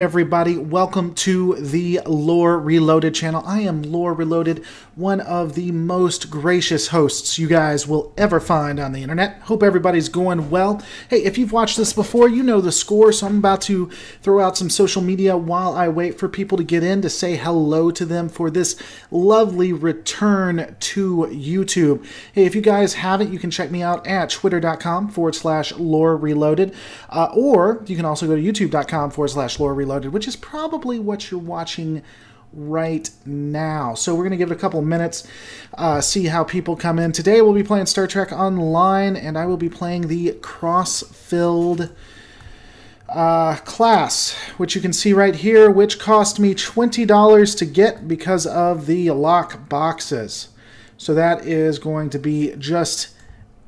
Everybody, welcome to the Lore Reloaded channel. I am Lore Reloaded, one of the most gracious hosts you guys will ever find on the internet. Hope everybody's going well. Hey, if you've watched this before, you know the score, so I'm about to throw out some social media while I wait for people to get in to say hello to them for this lovely return to YouTube. Hey, if you guys haven't, you can check me out at twitter.com/Lore Reloaded, or you can also go to youtube.com/Lore Reloaded, which is probably what you're watching right now. So we're going to give it a couple of minutes, see how people come in. Today we'll be playing Star Trek Online, and I will be playing the cross-filled class, which you can see right here, which cost me $20 to get because of the lock boxes. So that is going to be just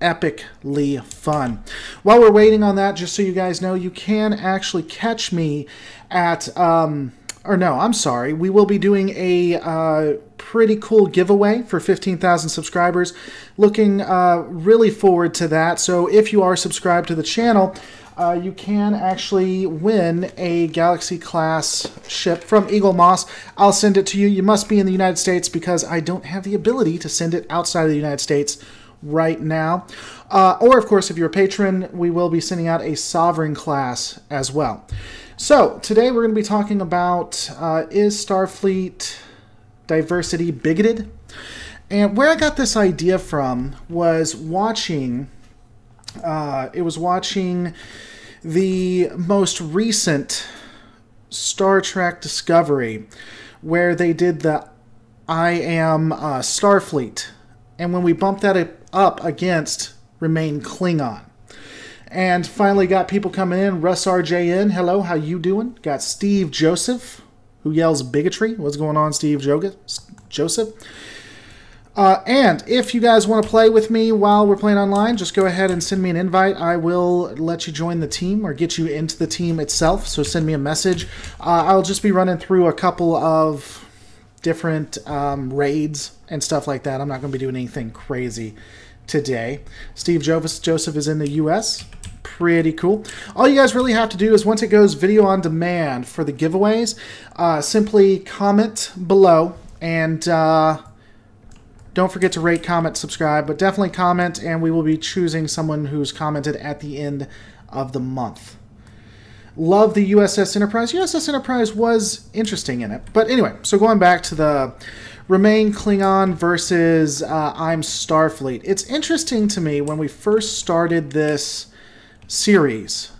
epically fun. While we're waiting on that, just so you guys know, you can actually catch me at, or no, I'm sorry, we will be doing a pretty cool giveaway for 15,000 subscribers. Looking really forward to that. So if you are subscribed to the channel, you can actually win a Galaxy class ship from Eagle Moss. I'll send it to you. You must be in the United States because I don't have the ability to send it outside of the United States right now. Or, of course, if you're a patron, we will be sending out a Sovereign class as well. So, today we're going to be talking about is Starfleet diversity bigoted? And where I got this idea from was watching, watching the most recent Star Trek Discovery, where they did the I Am Starfleet. And when we bumped that up against Remain Klingon. And finally got people coming in. Russ RJN, hello, how you doing? Got Steve Joseph, who yells bigotry. What's going on, Steve Joseph? And if you guys want to play with me while we're playing online, just go ahead and send me an invite. I will let you join the team or get you into the team itself. So send me a message. I'll just be running through a couple of different raids and stuff like that. I'm not going to be doing anything crazy today. Steve Joseph is in the US. Pretty cool. All you guys really have to do is once it goes video on demand for the giveaways, simply comment below and don't forget to rate, comment, subscribe, but definitely comment, and we will be choosing someone who's commented at the end of the month. Love the USS Enterprise. USS Enterprise was interesting in it. But anyway, so going back to the Remain Klingon versus I'm Starfleet. It's interesting to me when we first started this series,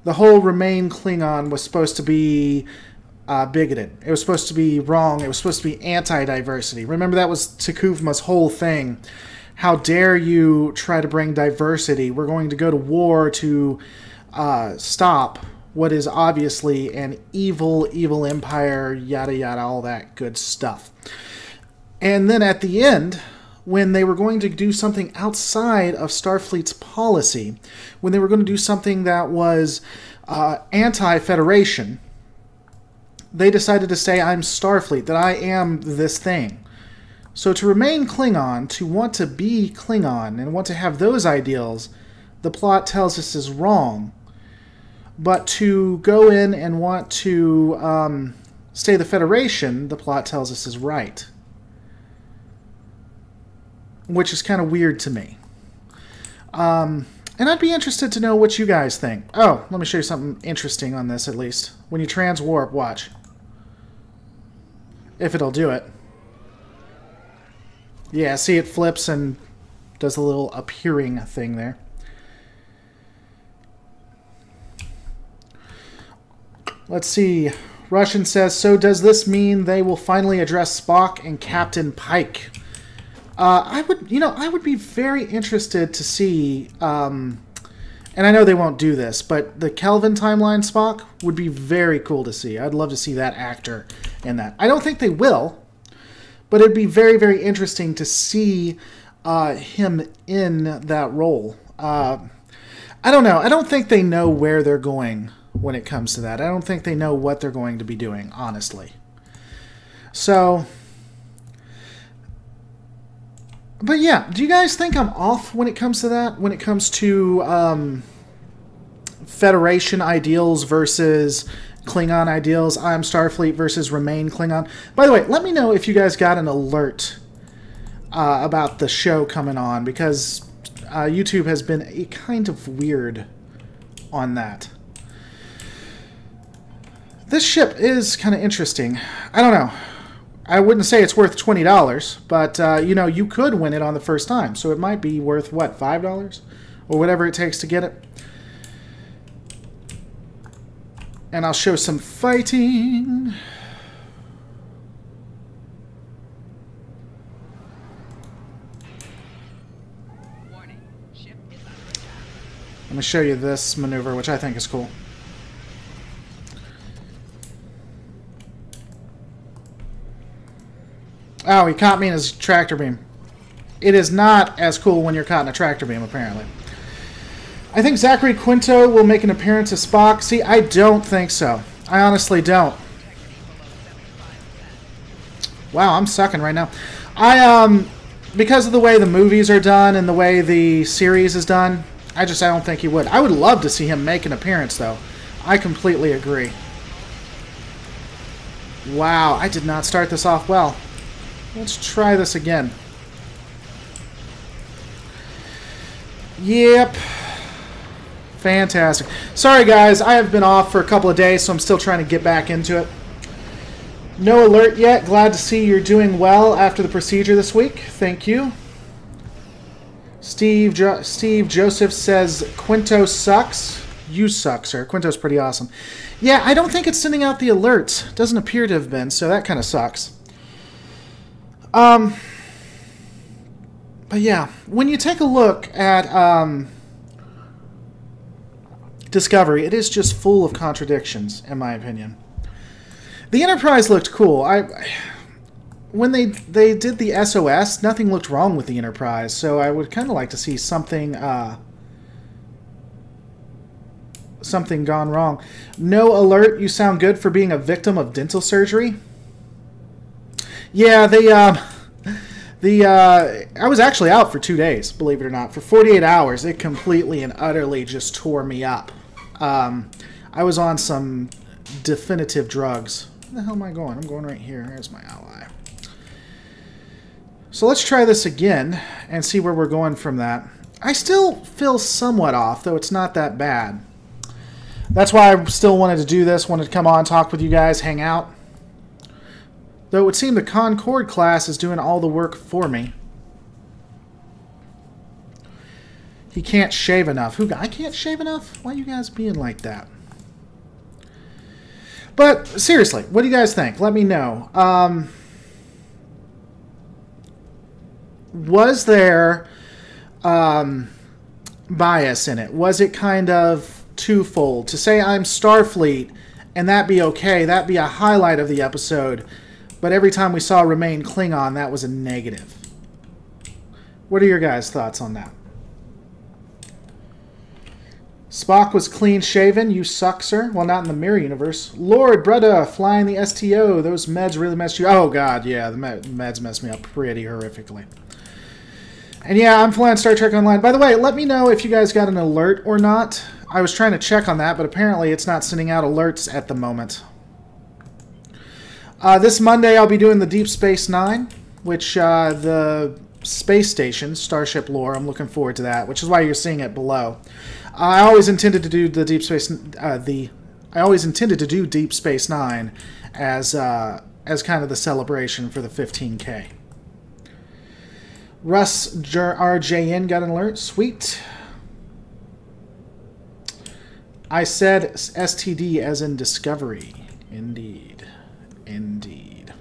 the whole Remain Klingon was supposed to be bigoted. It was supposed to be wrong. It was supposed to be anti-diversity. Remember, that was Takuvma's whole thing. How dare you try to bring diversity? We're going to go to war to stop what is obviously an evil empire, yada yada, all that good stuff. And then at the end, when they were going to do something outside of Starfleet's policy, when they were going to do something that was anti-Federation, they decided to say, I'm Starfleet, that I am this thing. So to remain Klingon, to want to be Klingon, and want to have those ideals, the plot tells us is wrong. But to go in and want to stay the Federation, the plot tells us is right. Which is kind of weird to me. And I'd be interested to know what you guys think. Oh, let me show you something interesting on this at least. When you transwarp, watch. If it'll do it. Yeah, see, it flips and does a little appearing thing there. Let's see. Russian says, so does this mean they will finally address Spock and Captain Pike? I would be very interested to see, and I know they won't do this, but the Kelvin timeline Spock would be very cool to see. I'd love to see that actor in that. I don't think they will, but it'd be very, very interesting to see him in that role. I don't know. I don't think they know where they're going when it comes to that. I don't think they know what they're going to be doing, honestly. So, but yeah, do you guys think I'm off when it comes to that? When it comes to Federation ideals versus Klingon ideals. I'm Starfleet versus Remain Klingon. By the way, let me know if you guys got an alert about the show coming on, because YouTube has been kind of weird on that. This ship is kind of interesting. I don't know. I wouldn't say it's worth $20, but, you know, you could win it on the first time. So it might be worth, what, $5? Or whatever it takes to get it. And I'll show some fighting. Let me show you this maneuver, which I think is cool. Oh, he caught me in his tractor beam. It is not as cool when you're caught in a tractor beam, apparently. I think Zachary Quinto will make an appearance as Spock. See, I don't think so. I honestly don't. Wow, I'm sucking right now. Because of the way the movies are done and the way the series is done, I don't think he would. I would love to see him make an appearance, though. I completely agree. Wow, I did not start this off well. Let's try this again. Yep. Fantastic. Sorry, guys. I have been off for a couple of days, so I'm still trying to get back into it. No alert yet. Glad to see you're doing well after the procedure this week. Thank you. Steve Joseph says, Quinto sucks. You suck, sir. Quinto's pretty awesome. Yeah, I don't think it's sending out the alerts. Doesn't appear to have been, so that kind of sucks. But yeah, when you take a look at Discovery, it is just full of contradictions, in my opinion. The Enterprise looked cool. When they did the SOS, nothing looked wrong with the Enterprise, so I would kind of like to see something something gone wrong. No alert. You sound good for being a victim of dental surgery. Yeah, I was actually out for 2 days, believe it or not. For 48 hours, it completely and utterly just tore me up. I was on some definitive drugs. Where the hell am I going? I'm going right here. There's my ally. So let's try this again and see where we're going from that. I still feel somewhat off, though it's not that bad. That's why I still wanted to do this, wanted to come on, talk with you guys, hang out. Though it would seem the Concorde class is doing all the work for me. He can't shave enough. I can't shave enough? Why are you guys being like that? But seriously, what do you guys think? Let me know. Was there bias in it? Was it kind of twofold? To say I'm Starfleet and that be okay, that be a highlight of the episode, but every time we saw Remain Klingon, that was a negative. What are your guys' thoughts on that? Spock was clean-shaven. You suck, sir. Well, not in the mirror universe. Lord, brother, flying the STO. Those meds really messed you up. Oh, God, yeah, the meds messed me up pretty horrifically. And yeah, I'm flying Star Trek Online. By the way, let me know if you guys got an alert or not. I was trying to check on that, but apparently it's not sending out alerts at the moment. This Monday I'll be doing the Deep Space Nine, which the space station, Starship Lore, I'm looking forward to that, which is why you're seeing it below. I always intended to do the Deep Space I always intended to do Deep Space Nine as kind of the celebration for the 15K. Russ RJN got an alert. Sweet. I said STD as in Discovery. Indeed. Indeed.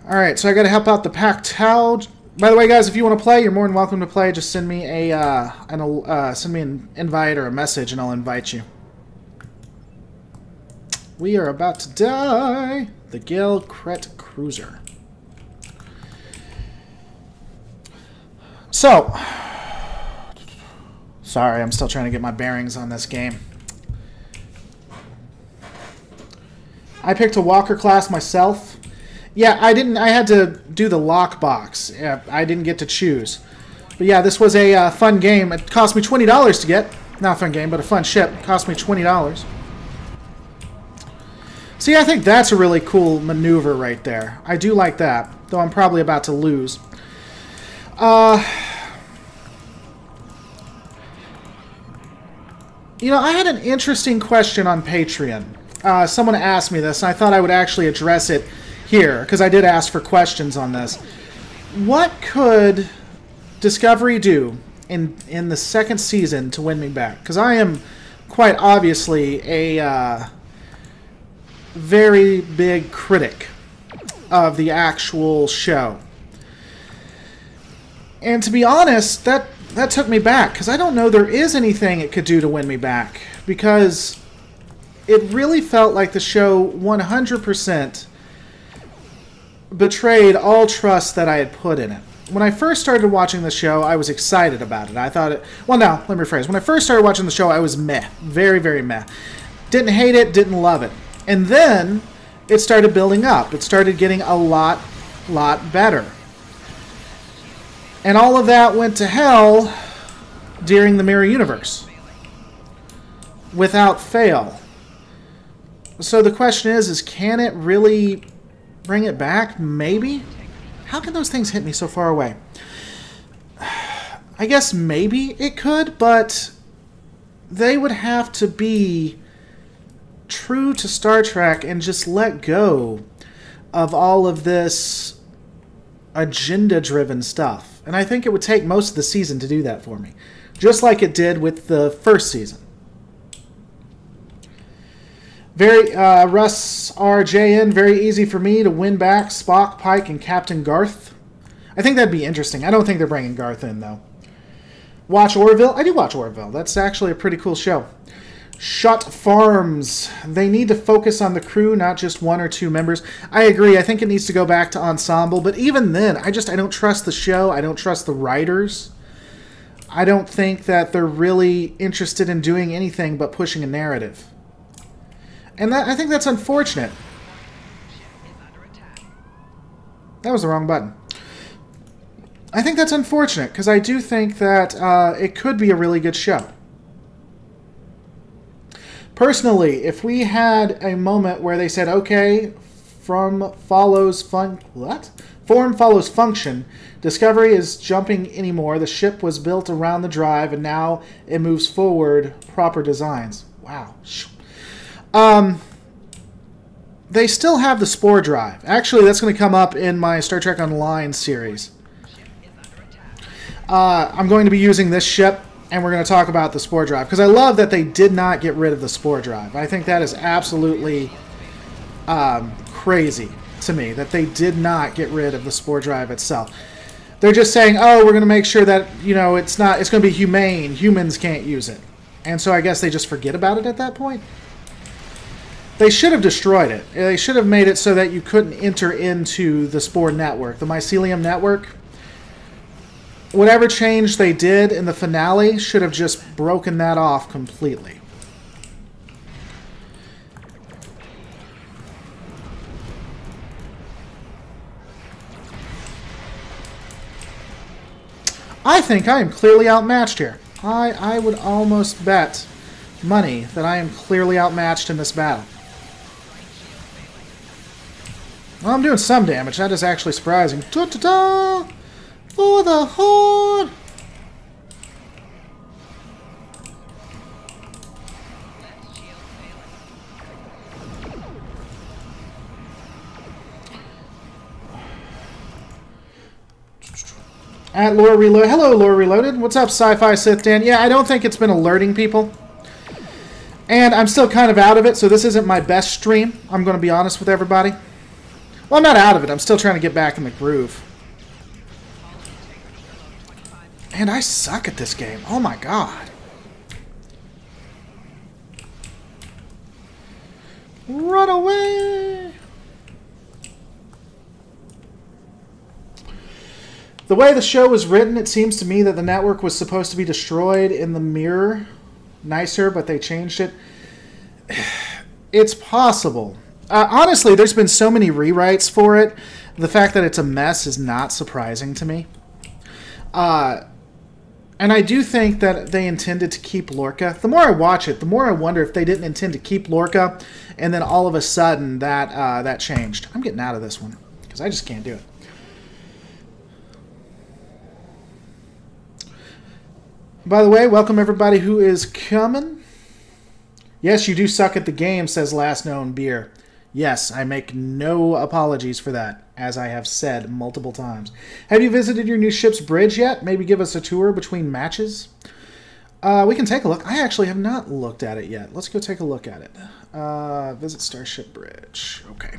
Alright, so I gotta help out the Pac Tau. By the way, guys, if you want to play, you're more than welcome to play. Just send me send me an invite or a message, and I'll invite you. We are about to die. The Gale Kret Cruiser. So, sorry, I'm still trying to get my bearings on this game. I picked a Walker class myself. Yeah, I didn't. I had to do the lockbox. Yeah, I didn't get to choose. But yeah, this was a fun game. It cost me $20 to get. Not a fun game, but a fun ship. Cost me $20. See, I think that's a really cool maneuver right there. I do like that, though I'm probably about to lose. You know, I had an interesting question on Patreon. Someone asked me this, and I thought I would actually address it here, because I did ask for questions on this. What could Discovery do in the second season to win me back? Because I am quite obviously a very big critic of the actual show. And to be honest, that took me back, because I don't know there is anything it could do to win me back, because it really felt like the show 100% betrayed all trust that I had put in it. When I first started watching the show, I was excited about it. I thought it... Well, no, let me rephrase. When I first started watching the show, I was meh. Very, very meh. Didn't hate it, didn't love it. And then it started building up. It started getting a lot better. And all of that went to hell during the Mirror Universe. Without fail. So the question is can it really bring it back? Maybe? How can those things hit me so far away? I guess maybe it could, but they would have to be true to Star Trek and just let go of all of this agenda-driven stuff. And I think it would take most of the season to do that for me. Just like it did with the first season. Russ RJN, very easy for me to win back Spock, Pike, and Captain Garth. I think that'd be interesting. I don't think they're bringing Garth in, though. Watch Orville? I do watch Orville. That's actually a pretty cool show. Shut Farms. They need to focus on the crew, not just one or two members. I agree. I think it needs to go back to ensemble. But even then, I don't trust the show. I don't trust the writers. I don't think that they're really interested in doing anything but pushing a narrative. And I think that's unfortunate. That was the wrong button. I think that's unfortunate, because I do think that it could be a really good show. Personally, if we had a moment where they said, okay, form follows function, Discovery is jumping anymore, the ship was built around the drive, and now it moves forward, proper designs. Wow. They still have the Spore Drive. Actually, that's going to come up in my Star Trek Online series. I'm going to be using this ship, and we're going to talk about the Spore Drive, because I love that they did not get rid of the Spore Drive. I think that is absolutely crazy to me, that they did not get rid of the Spore Drive itself. They're just saying, oh, we're going to make sure that, you know, it's going to be humane. Humans can't use it. And so I guess they just forget about it at that point. They should have destroyed it. They should have made it so that you couldn't enter into the Spore network, the mycelium network. Whatever change they did in the finale should have just broken that off completely. I think I am clearly outmatched here. I would almost bet money that I am clearly outmatched in this battle. Well, I'm doing some damage. That is actually surprising. Ta-ta-ta! For the Horde! At Lore Reloaded. Hello, Lore Reloaded. What's up, Sci-Fi Sith Dan? Yeah, I don't think it's been alerting people. And I'm still kind of out of it, so this isn't my best stream. I'm going to be honest with everybody. Well, I'm not out of it. I'm still trying to get back in the groove. And I suck at this game. Oh my god. Run away! The way the show was written, it seems to me that the network was supposed to be destroyed in the mirror. Nicer, but they changed it. It's possible. Honestly, there's been so many rewrites for it. The fact that it's a mess is not surprising to me. And I do think that they intended to keep Lorca. The more I watch it, the more I wonder if they didn't intend to keep Lorca, and then all of a sudden that changed. I'm getting out of this one because I just can't do it. By the way, welcome everybody who is coming. Yes, you do suck at the game, says Last Known Beer. Yes, I make no apologies for that, as I have said multiple times. Have you visited your new ship's bridge yet? Maybe give us a tour between matches? We can take a look. I actually have not looked at it yet. Let's go take a look at it. Visit Starship Bridge. Okay.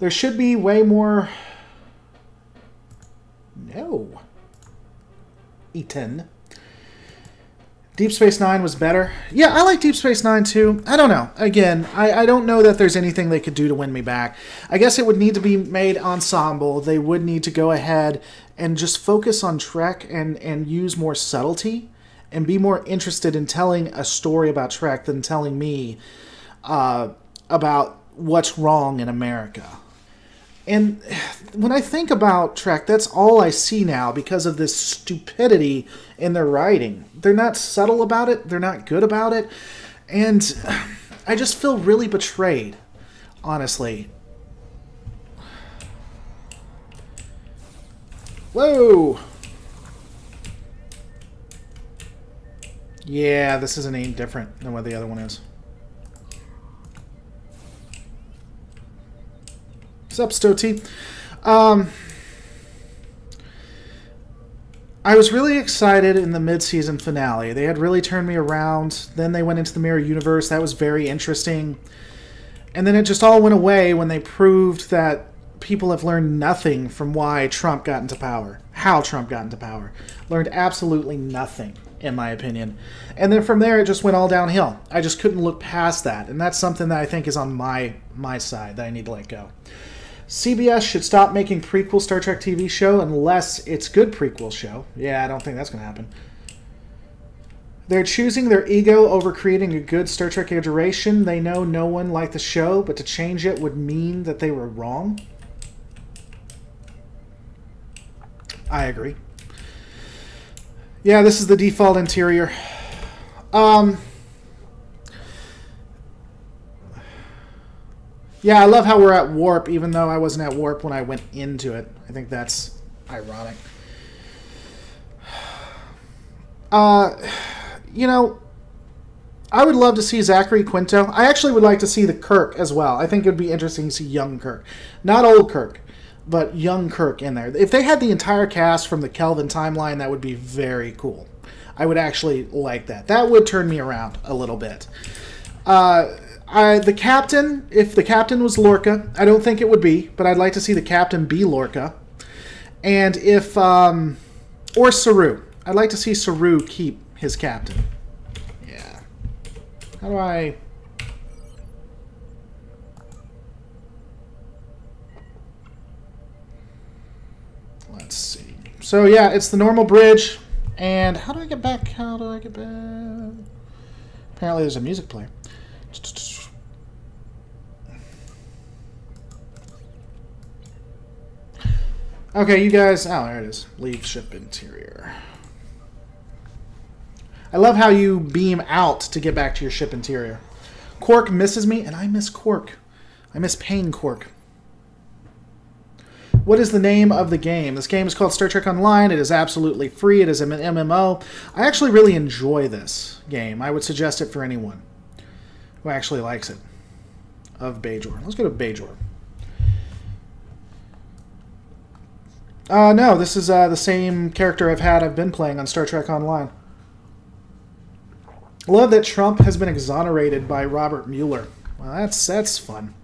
There should be way more... No. E10. Deep Space Nine was better. Yeah, I like Deep Space Nine too. I don't know. Again, I don't know that there's anything they could do to win me back. I guess it would need to be made ensemble. They would need to go ahead and just focus on Trek and use more subtlety and be more interested in telling a story about Trek than telling me about what's wrong in America. And when I think about Trek, that's all I see now because of this stupidity in their writing. They're not subtle about it. They're not good about it. And I just feel really betrayed, honestly. Whoa! Yeah, this isn't any different than what the other one is. What's up, Stoti? I was really excited in the mid-season finale. They had really turned me around. Then they went into the Mirror Universe. That was very interesting. And then it just all went away when they proved that people have learned nothing from why Trump got into power. How Trump got into power. Learned absolutely nothing, in my opinion. And then from there, it just went all downhill. I just couldn't look past that. And that's something that I think is on my side that I need to let go. CBS should stop making prequel Star Trek TV show unless it's good prequel show. Yeah, I don't think that's going to happen. They're choosing their ego over creating a good Star Trek iteration. They know no one liked the show, but to change it would mean that they were wrong. I agree. Yeah, this is the default interior. Yeah, I love how we're at warp, even though I wasn't at warp when I went into it. I think that's ironic. You know, I would love to see Zachary Quinto. I actually would like to see the Kirk as well. I think it would be interesting to see young Kirk. Not old Kirk, but young Kirk in there. If they had the entire cast from the Kelvin timeline, that would be very cool. I would actually like that. That would turn me around a little bit. The captain, if the captain was Lorca, I don't think it would be, but I'd like to see the captain be Lorca. And if, or Saru. I'd like to see Saru keep his captain. Yeah. How do I... Let's see. So yeah, it's the normal bridge. And how do I get back? How do I get back? Apparently there's a music player. Okay, you guys... Oh, there it is. Leave ship interior. I love how you beam out to get back to your ship interior. Quark misses me, and I miss Quark. I miss Pain Quark. What is the name of the game? This game is called Star Trek Online. It is absolutely free. It is an MMO. I actually really enjoy this game. I would suggest it for anyone who actually likes it. Of Bajor. Let's go to Bajor. No, this is the same character I've been playing on Star Trek Online. Love that Trump has been exonerated by Robert Mueller. Well, that's fun.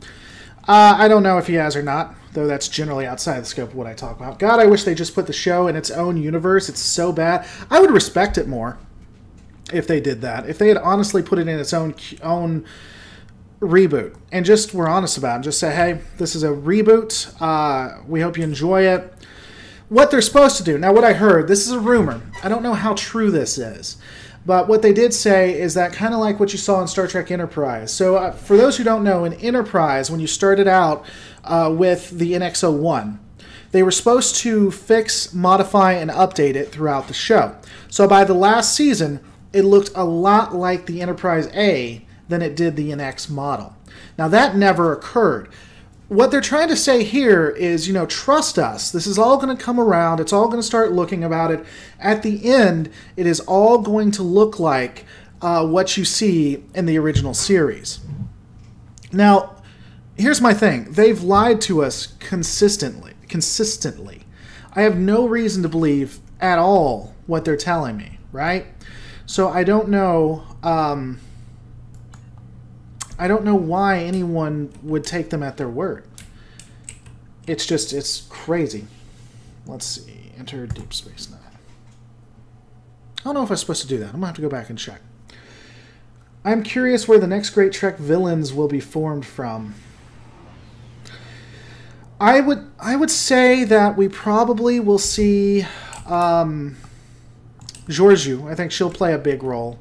I don't know if he has or not, though that's generally outside the scope of what I talk about. God, I wish they just put the show in its own universe. It's so bad. I would respect it more if they did that. If they had honestly put it in its own reboot and just were honest about it. Just say, hey, this is a reboot. We hope you enjoy it. What they're supposed to do. Now, what I heard, this is a rumor. I don't know how true this is. But what they did say is that kind of like what you saw in Star Trek Enterprise. So for those who don't know, in Enterprise, when you started out with the NX-01, They were supposed to fix, modify, and update it throughout the show. So by the last season, it looked a lot like the Enterprise A than it did the NX model. Now, that never occurred. What they're trying to say here is, you know, trust us. This is all going to come around. It's all going to start looking about it. At the end, it is all going to look like what you see in the original series. Now, here's my thing. They've lied to us consistently. I have no reason to believe at all what they're telling me, right? So I don't know why anyone would take them at their word. It's crazy. Let's see. Enter Deep Space Nine. I don't know if I'm supposed to do that. I'm going to have to go back and check. I'm curious where the next Great Trek villains will be formed from. I would say that we probably will see Georgiou. I think she'll play a big role.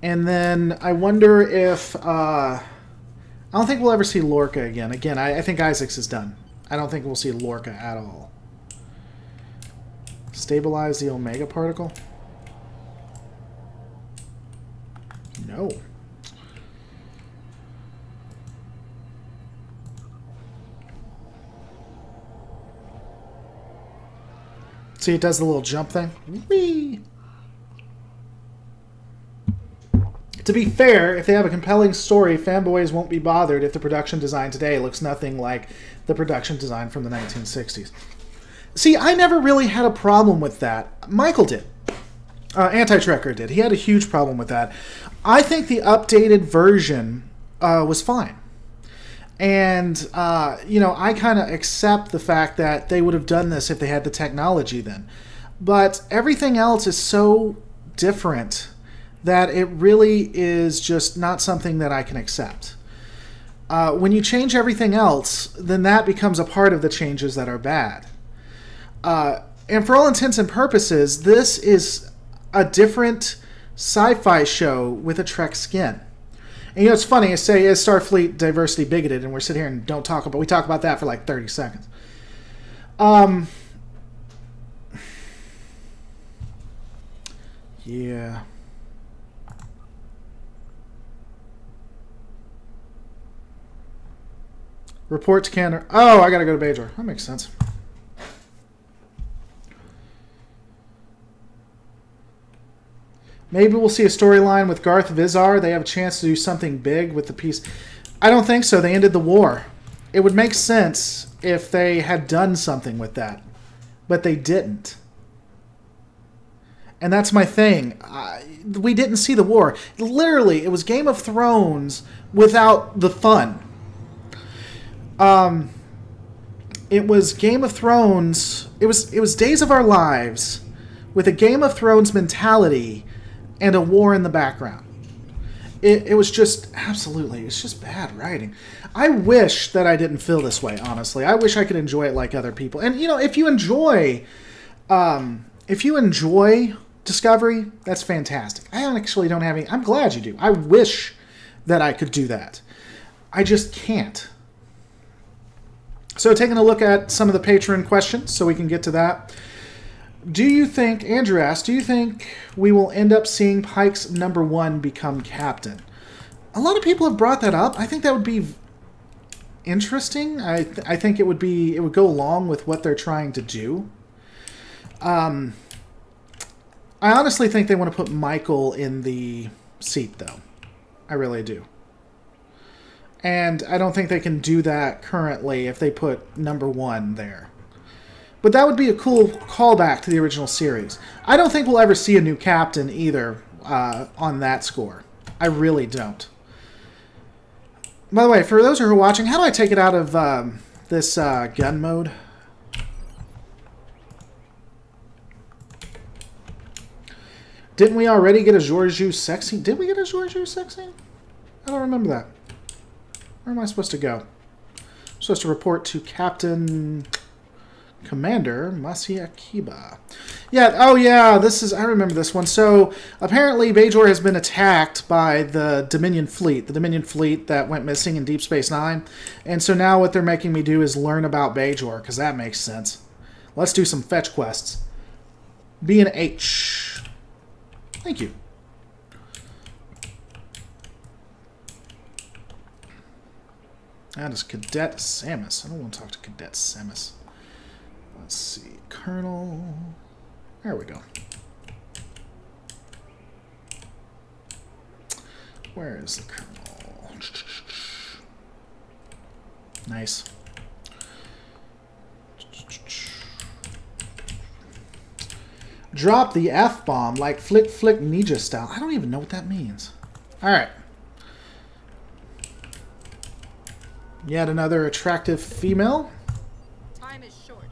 And then I wonder if... I don't think we'll ever see Lorca again. Again, I think Isaacs is done. I don't think we'll see Lorca at all. Stabilize the Omega particle? No. See, it does the little jump thing. Whee! To be fair, if they have a compelling story, fanboys won't be bothered if the production design today looks nothing like the production design from the 1960s. See, I never really had a problem with that. Michael did. Anti-Trekker did. He had a huge problem with that. I think the updated version was fine. And, you know, I kind of accept the fact that they would have done this if they had the technology then. But everything else is so different that it really is just not something that I can accept. When you change everything else, then that becomes a part of the changes that are bad. And for all intents and purposes, this is a different sci-fi show with a Trek skin. And you know, it's funny, I say, is Starfleet diversity bigoted? And we're sitting here and don't talk about, we talk about that for like 30 seconds. Yeah. Report to Canada. Oh, I gotta go to Bajor. That makes sense. Maybe we'll see a storyline with Garth Vizar. They have a chance to do something big with the piece. I don't think so. They ended the war. It would make sense if they had done something with that. But they didn't. And that's my thing. We didn't see the war. Literally, it was Game of Thrones without the fun. It was Game of Thrones. It was Days of Our Lives with a Game of Thrones mentality and a war in the background. It was just, absolutely, it's just bad writing. I wish that I didn't feel this way, honestly. I wish I could enjoy it like other people. And, you know, if you enjoy Discovery, that's fantastic. I actually don't have any, I'm glad you do. I wish that I could do that. I just can't. So taking a look at some of the Patron questions so we can get to that. Do you think, Andrew asked, do you think we will end up seeing Pike's #1 become captain? A lot of people have brought that up. I think that would be interesting. I think it would go along with what they're trying to do. I honestly think they want to put Michael in the seat, though. I really do. And I don't think they can do that currently if they put #1 there. But that would be a cool callback to the original series. I don't think we'll ever see a new captain either on that score. I really don't. By the way, for those who are watching, how do I take it out of this gun mode? Didn't we already get a Georgiou sex scene? Did we get a Georgiou sex scene? I don't remember that. Where am I supposed to go? I'm supposed to report to Captain Commander Masiakiba. Yeah, oh yeah, this is, I remember this one. So, apparently Bajor has been attacked by the Dominion fleet that went missing in Deep Space Nine. And so now what they're making me do is learn about Bajor, because that makes sense. Let's do some fetch quests. B and H. Thank you. That is Cadet Samus. I don't want to talk to Cadet Samus. Let's see. Colonel. There we go. Where is the Colonel? Nice. Drop the F-bomb like Flick Flick Ninja style. I don't even know what that means. Alright. Yet another attractive female. Time is short.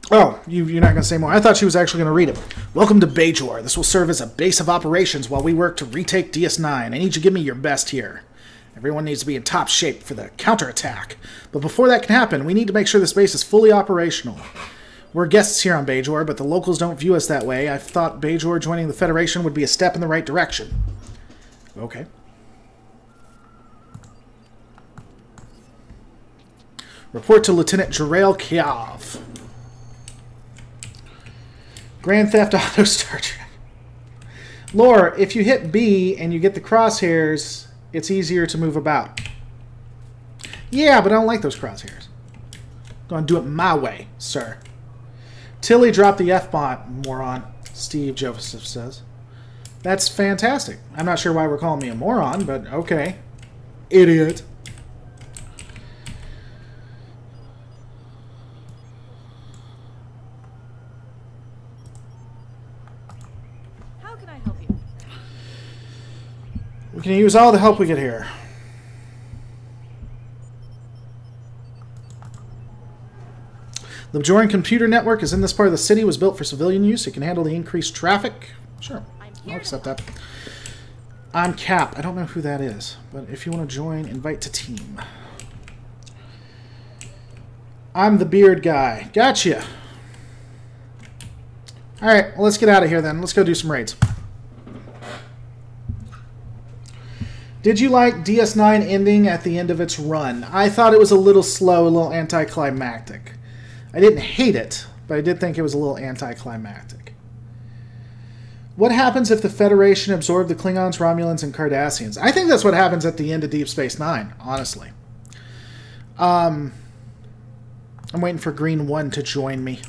Oh, you're not going to say more. I thought she was actually going to read it. Welcome to Bajor. This will serve as a base of operations while we work to retake DS9. I need you to give me your best here. Everyone needs to be in top shape for the counterattack. But before that can happen, we need to make sure this base is fully operational. We're guests here on Bajor, but the locals don't view us that way. I thought Bajor joining the Federation would be a step in the right direction. Okay. Report to Lieutenant Jarail Kiav. Grand Theft Auto Star Trek. Lore, if you hit B and you get the crosshairs, it's easier to move about. Yeah, but I don't like those crosshairs. Gonna do it my way, sir. Tilly dropped the F-bomb, moron, Steve Joseph says. That's fantastic. I'm not sure why we're calling me a moron, but okay. Idiot. How can I help you? We can use all the help we get here. The Bajoran computer network is in this part of the city. It was built for civilian use. It can handle the increased traffic. Sure, I'll accept that. I'm Cap. I don't know who that is, but if you want to join, invite to team. I'm the beard guy. Gotcha. Alright, well, let's get out of here then. Let's go do some raids. Did you like DS9 ending at the end of its run? I thought it was a little slow, a little anticlimactic. I didn't hate it, but I did think it was a little anticlimactic. What happens if the Federation absorbed the Klingons, Romulans, and Cardassians? I think that's what happens at the end of Deep Space Nine, honestly. I'm waiting for Green 1 to join me.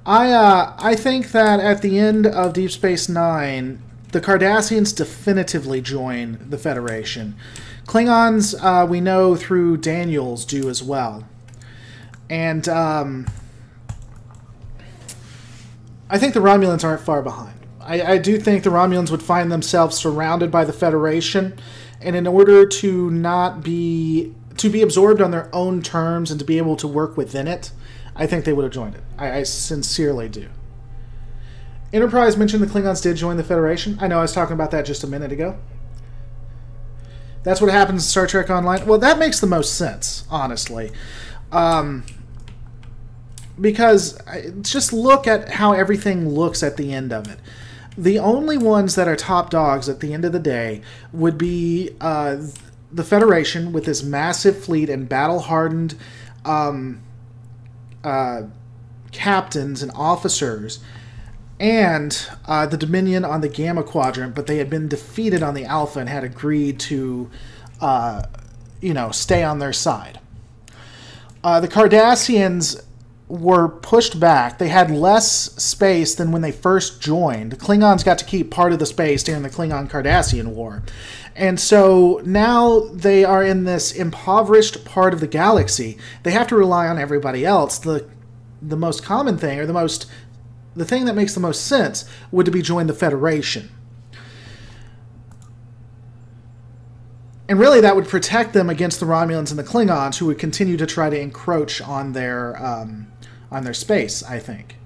I think that at the end of Deep Space Nine, the Cardassians definitively join the Federation. Klingons, we know through Daniels, do as well. And I think the Romulans aren't far behind. I do think the Romulans would find themselves surrounded by the Federation, and in order to not be absorbed on their own terms and to be able to work within it, I think they would have joined it. I sincerely do. Enterprise mentioned the Klingons did join the Federation. I know I was talking about that just a minute ago. That's what happens in Star Trek Online. Well, that makes the most sense, honestly. Because just look at how everything looks at the end of it. The only ones that are top dogs at the end of the day would be the Federation with this massive fleet and battle-hardened captains and officers, and the Dominion on the Gamma Quadrant, but they had been defeated on the Alpha and had agreed to, stay on their side. The Cardassians were pushed back. They had less space than when they first joined. The Klingons got to keep part of the space during the Klingon-Cardassian War. And so now they are in this impoverished part of the galaxy. They have to rely on everybody else. The most common thing, or the thing that makes the most sense, would to be join the Federation. And really that would protect them against the Romulans and the Klingons, who would continue to try to encroach on their space, I think.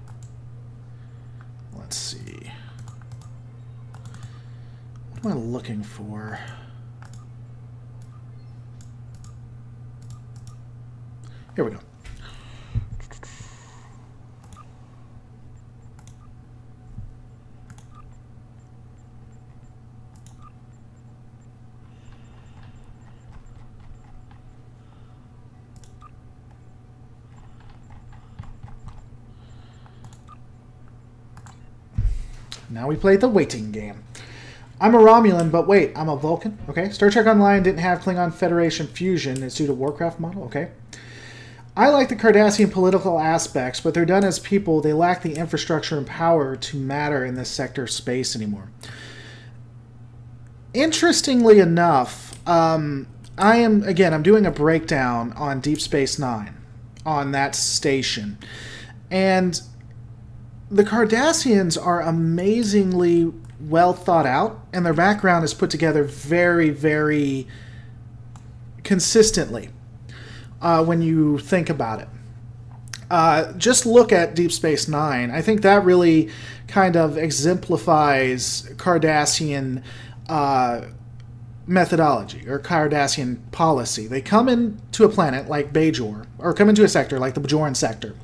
Let's see. What am I looking for? Here we go. Now we play the waiting game. I'm a Romulan, but wait, I'm a Vulcan? Okay. Star Trek Online didn't have Klingon Federation fusion. It's due to Warcraft model? Okay. I like the Cardassian political aspects, but they're done as people. They lack the infrastructure and power to matter in this sector of space anymore. Interestingly enough, I'm doing a breakdown on Deep Space Nine, on that station. And the Cardassians are amazingly well thought out, and their background is put together very, very consistently when you think about it. Just look at Deep Space Nine. I think that really kind of exemplifies Cardassian methodology or Cardassian policy. They come into a planet like Bajor, or come into a sector like the Bajoran sector.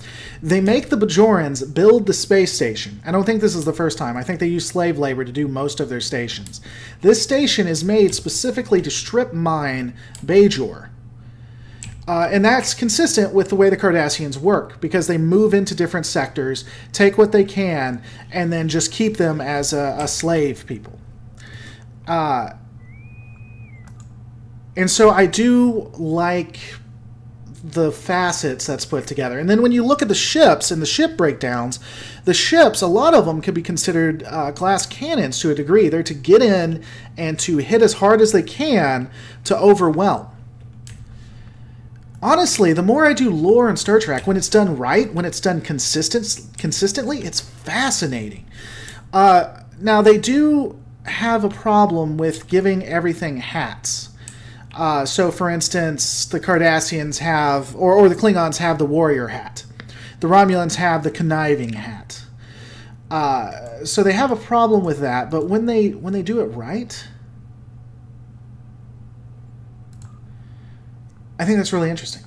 They make the Bajorans build the space station. I don't think this is the first time. I think they use slave labor to do most of their stations. This station is made specifically to strip mine Bajor. And that's consistent with the way the Cardassians work, because they move into different sectors, take what they can, and then just keep them as a slave people. And so I do like the facets that's put together. And then when you look at the ships and the ship breakdowns, the ships, a lot of them could be considered glass cannons to a degree. They're to get in and to hit as hard as they can to overwhelm. Honestly, the more I do lore in Star Trek, when it's done right, when it's done consistently, it's fascinating. Now, they do have a problem with giving everything hats. So, for instance, the Cardassians have, or the Klingons have the warrior hat. The Romulans have the conniving hat. So they have a problem with that, but when they do it right, I think that's really interesting.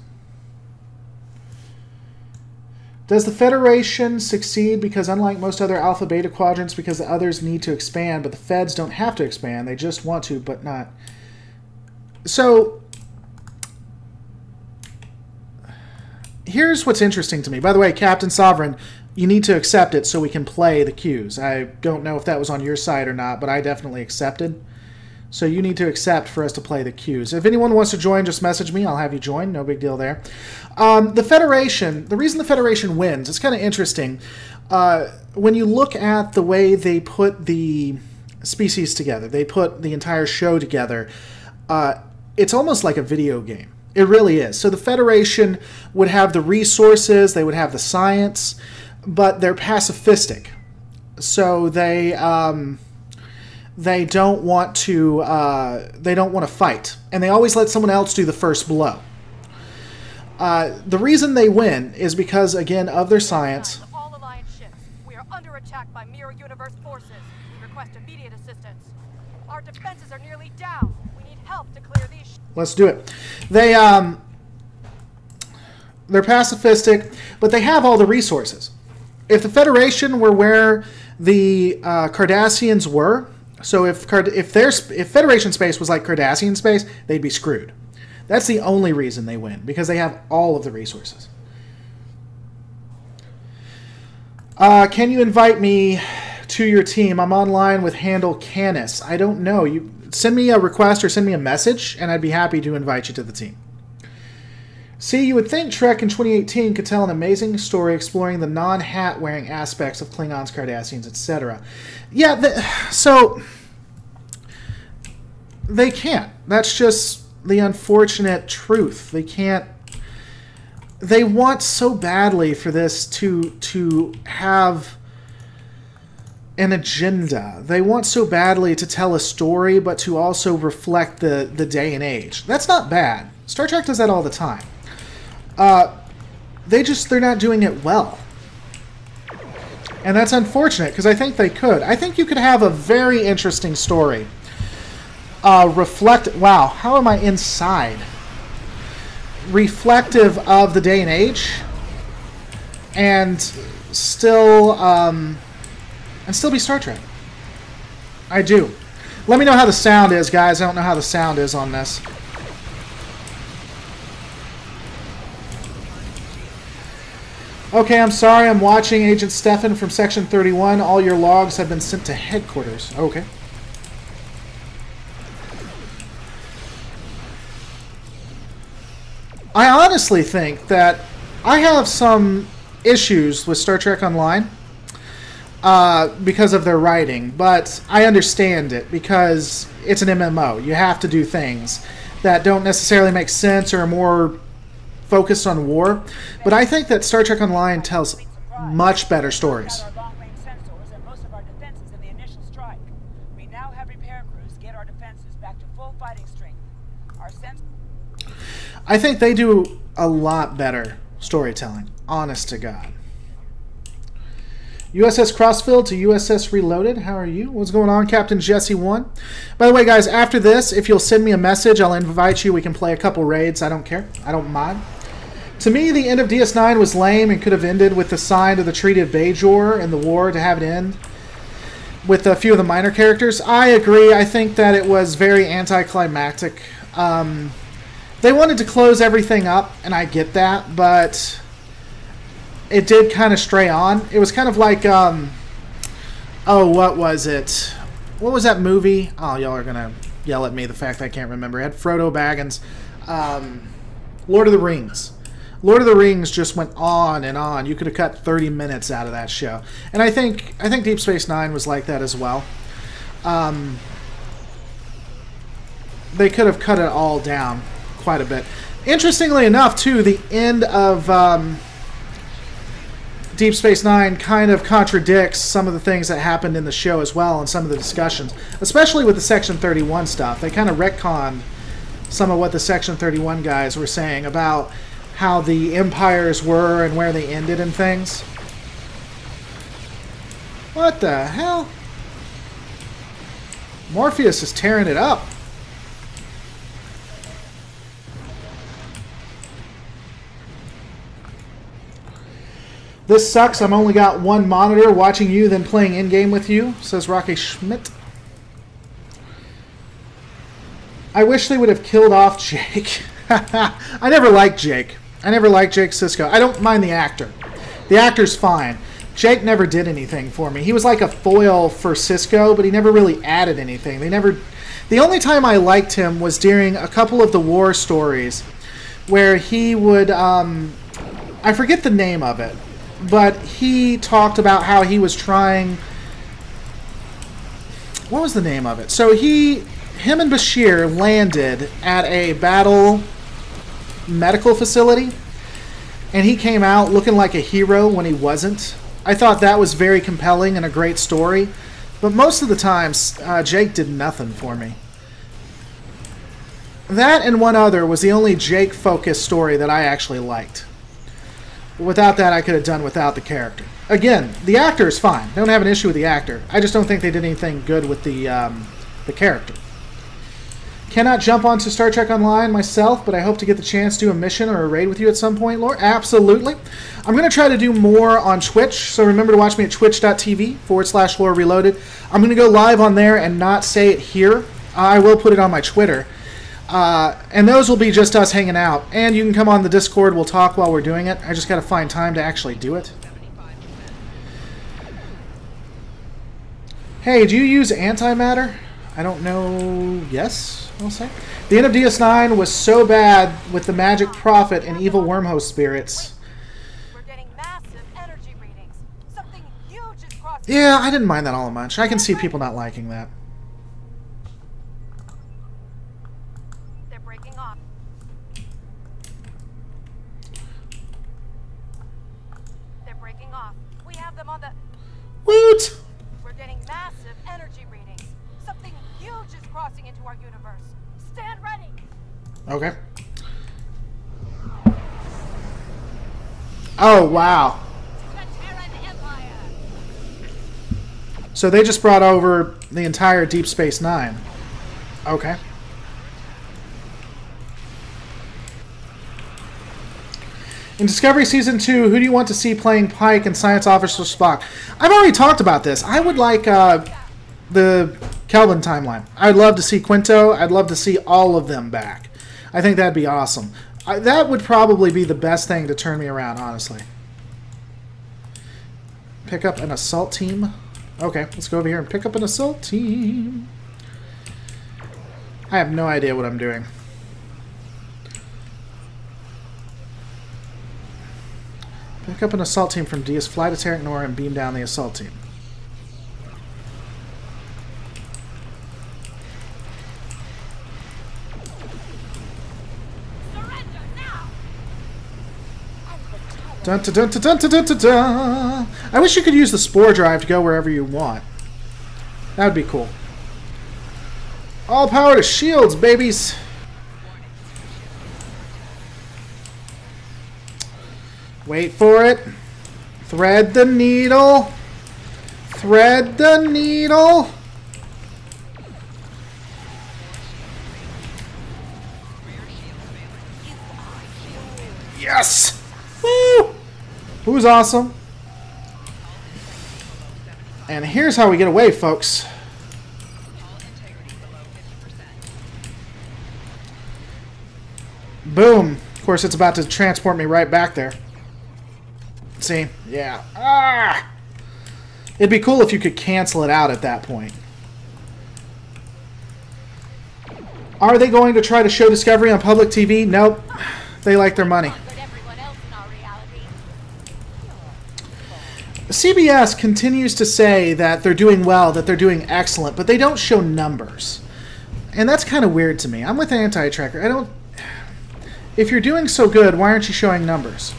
Does the Federation succeed because, unlike most other Alpha Beta quadrants, because the others need to expand, but the Feds don't have to expand, they just want to, but not... So, here's what's interesting to me. By the way, Captain Sovereign, you need to accept it so we can play the cues. I don't know if that was on your side or not, but I definitely accepted. So you need to accept for us to play the cues. If anyone wants to join, just message me. I'll have you join. No big deal there. The Federation, the reason the Federation wins, it's kind of interesting. When you look at the way they put the species together, they put the entire show together, it's almost like a video game. It really is. So the Federation would have the resources, they would have the science, but they're pacifistic. So they don't want to fight, and they always let someone else do the first blow. The reason they win is because, again, of their science. All Alliance ships, we are under attack by Mirror Universe forces. We request immediate assistance. Our defenses are nearly down. We need help to clear these. Let's do it. They're pacifistic, but they have all the resources. If the Federation were where the Cardassians were, so if Federation space was like Cardassian space, they'd be screwed. That's the only reason they win, because they have all of the resources. Can you invite me to your team? I'm online with handle Canis. I don't know. You send me a request or send me a message, and I'd be happy to invite you to the team. See, you would think Trek in 2018 could tell an amazing story exploring the non-hat-wearing aspects of Klingons, Cardassians, etc. Yeah, so they can't. That's just the unfortunate truth. They can't. They want so badly for this to have an agenda. They want so badly to tell a story, but to also reflect the day and age. That's not bad. Star Trek does that all the time. They're not doing it well. And that's unfortunate, because I think they could. I think you could have a very interesting story. Wow, how am I inside? reflective of the day and age, and still be Star Trek. I do. Let me know how the sound is, guys. I don't know how the sound is on this. Okay, I'm sorry. I'm watching Agent Stefan from Section 31. All your logs have been sent to headquarters. Okay. I honestly think that I have some issues with Star Trek Online because of their writing, but I understand it because it's an MMO. You have to do things that don't necessarily make sense or are more focused on war, but I think that Star Trek Online tells much better stories. I think they do a lot better storytelling, honest to God. USS Crossfield to USS Reloaded. How are you? What's going on, Captain Jesse 1? By the way, guys, after this, if you'll send me a message, I'll invite you. We can play a couple raids. I don't care. I don't mind. To me, the end of DS9 was lame and could have ended with the sign of the Treaty of Bajor and the war to have it end with a few of the minor characters. I agree. I think that it was very anticlimactic. They wanted to close everything up, and I get that, but it did kind of stray on. It was kind of like, oh, what was it? What was that movie? Oh, y'all are going to yell at me the fact that I can't remember. It had Frodo Baggins. Lord of the Rings. Lord of the Rings just went on and on. You could have cut 30 minutes out of that show. And I think Deep Space Nine was like that as well. They could have cut it all down quite a bit. Interestingly enough, too, the end of Deep Space Nine kind of contradicts some of the things that happened in the show as well and some of the discussions, especially with the Section 31 stuff. They kind of retconned some of what the Section 31 guys were saying about how the empires were and where they ended and things. What the hell? Morpheus is tearing it up. This sucks. I'm only got one monitor watching you, then playing in-game with you, says Rocky Schmidt. I wish they would have killed off Jake. I never liked Jake. I never liked Jake Sisko. I don't mind the actor. The actor's fine. Jake never did anything for me. He was like a foil for Sisko, but he never really added anything. The only time I liked him was during a couple of the war stories where he would, I forget the name of it, but he talked about how he was trying, what was the name of it? So him and Bashir landed at a battle medical facility, and he came out looking like a hero when he wasn't. I thought that was very compelling and a great story, but most of the times Jake did nothing for me. That and one other was the only Jake-focused story that I actually liked. Without that, I could have done without the character. Again, the actor is fine. I don't have an issue with the actor. I just don't think they did anything good with the character. Cannot jump onto Star Trek Online myself, but I hope to get the chance to do a mission or a raid with you at some point, Laura. Absolutely. I'm going to try to do more on Twitch, so remember to watch me at twitch.tv/Laura Reloaded. I'm going to go live on there and not say it here. I will put it on my Twitter. And those will be just us hanging out. And you can come on the Discord. We'll talk while we're doing it. I just got to find time to actually do it. Hey, do you use antimatter? I don't know. Yes, I'll say. The end of DS9 was so bad with the magic prophet and evil wormhole spirits. We're getting massive energy readings. Something huge is crossing. Yeah, I didn't mind that all that much. I can see people not liking that. They're breaking off. They're breaking off. We have them on the... Woot! We're getting massive energy readings. Something huge is crossing into our universe. Stand ready. Okay. Oh, wow. So they just brought over the entire Deep Space Nine. Okay. In Discovery Season 2, who do you want to see playing Pike and Science Officer Spock? I've already talked about this. I would like the Kelvin timeline. I'd love to see Quinto. I'd love to see all of them back. I think that'd be awesome. That would probably be the best thing to turn me around, honestly. Pick up an assault team. Okay, let's go over here and pick up an assault team. I have no idea what I'm doing. Pick up an assault team from Diaz, fly to Terra Nora, and beam down the assault team. Dun, dun, dun, dun, dun, dun, dun, dun. I wish you could use the spore drive to go wherever you want. That would be cool. All power to shields, babies! Wait for it. Thread the needle. Thread the needle. Yes! Woo! Who's awesome? And here's how we get away, folks. Boom. Of course, it's about to transport me right back there. See? Yeah. Ah! It'd be cool if you could cancel it out at that point. Are they going to try to show Discovery on public TV? Nope. They like their money. CBS continues to say that they're doing well, that they're doing excellent, but they don't show numbers. And that's kind of weird to me. I'm with Anti-Tracker. I don't... If you're doing so good, why aren't you showing numbers?